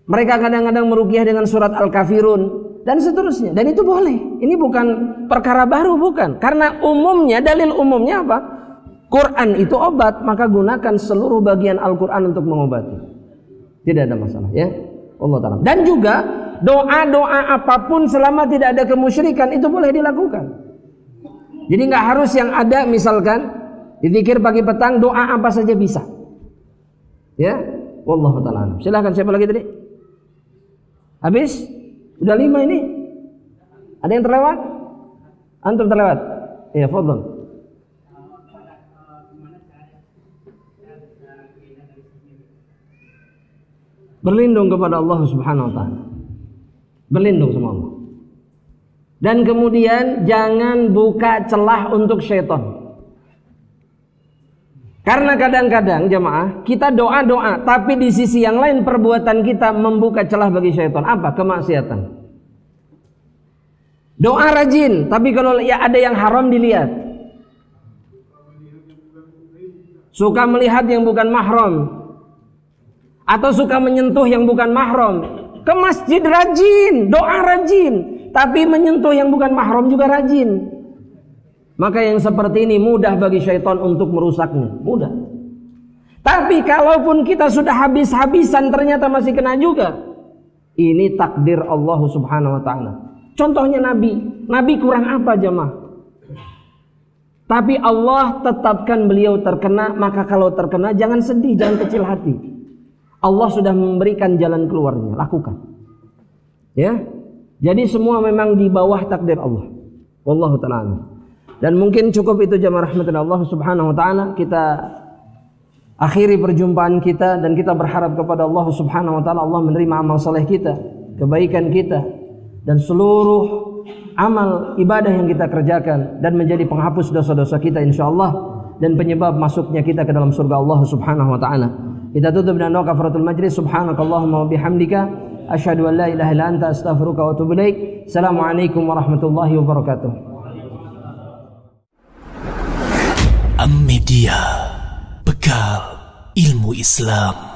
Mereka kadang-kadang meruqyah dengan surat Al-Kafirun dan seterusnya. Dan itu boleh. Ini bukan perkara baru, bukan. Karena umumnya, dalil umumnya apa? Quran itu obat, maka gunakan seluruh bagian Al-Quran untuk mengobati. Tidak ada masalah, ya. Allah Ta'ala. Dan juga doa-doa apapun selama tidak ada kemusyrikan itu boleh dilakukan. Jadi nggak harus yang ada, misalkan dizikir pagi petang, doa apa saja bisa. Ya, wallahu ta'ala. Silakan, siapa lagi tadi? Habis? Udah 5 ini? Ada yang terlewat? Antum terlewat? Iya, fadhil. Berlindung kepada Allah Subhanahu wa taala. Berlindung sama Allah. Dan kemudian jangan buka celah untuk syaitan. Karena kadang-kadang jemaah kita doa-doa, tapi di sisi yang lain perbuatan kita membuka celah bagi syaitan. Apa? Kemaksiatan. Doa rajin, tapi kalau ya ada yang haram dilihat. Suka melihat yang bukan mahram, atau suka menyentuh yang bukan mahram. Ke masjid rajin, doa rajin, tapi menyentuh yang bukan mahram juga rajin. Maka yang seperti ini mudah bagi syaitan untuk merusaknya, mudah. Tapi kalaupun kita sudah habis-habisan ternyata masih kena juga, ini takdir Allah Subhanahu wa taala. Contohnya Nabi kurang apa jemaah? Tapi Allah tetapkan beliau terkena, maka kalau terkena jangan sedih, jangan kecil hati. Allah sudah memberikan jalan keluarnya, lakukan. Ya. Jadi semua memang di bawah takdir Allah. Wallahu ta'ala. Dan mungkin cukup itu jemaah rahmatillah Allah Subhanahu wa taala. Kita akhiri perjumpaan kita dan kita berharap kepada Allah Subhanahu wa taala Allah menerima amal saleh kita, kebaikan kita dan seluruh amal ibadah yang kita kerjakan dan menjadi penghapus dosa-dosa kita insyaallah dan penyebab masuknya kita ke dalam surga Allah Subhanahu wa taala. Kita tutup dengan doa kafaratul majlis. Subhanakallahumma wa bihamdika asyhadu an la ilaha illa anta astaghfiruka wa atubu ilaik. Assalamualaikum warahmatullahi wabarakatuh. Am Media, bekal ilmu Islam.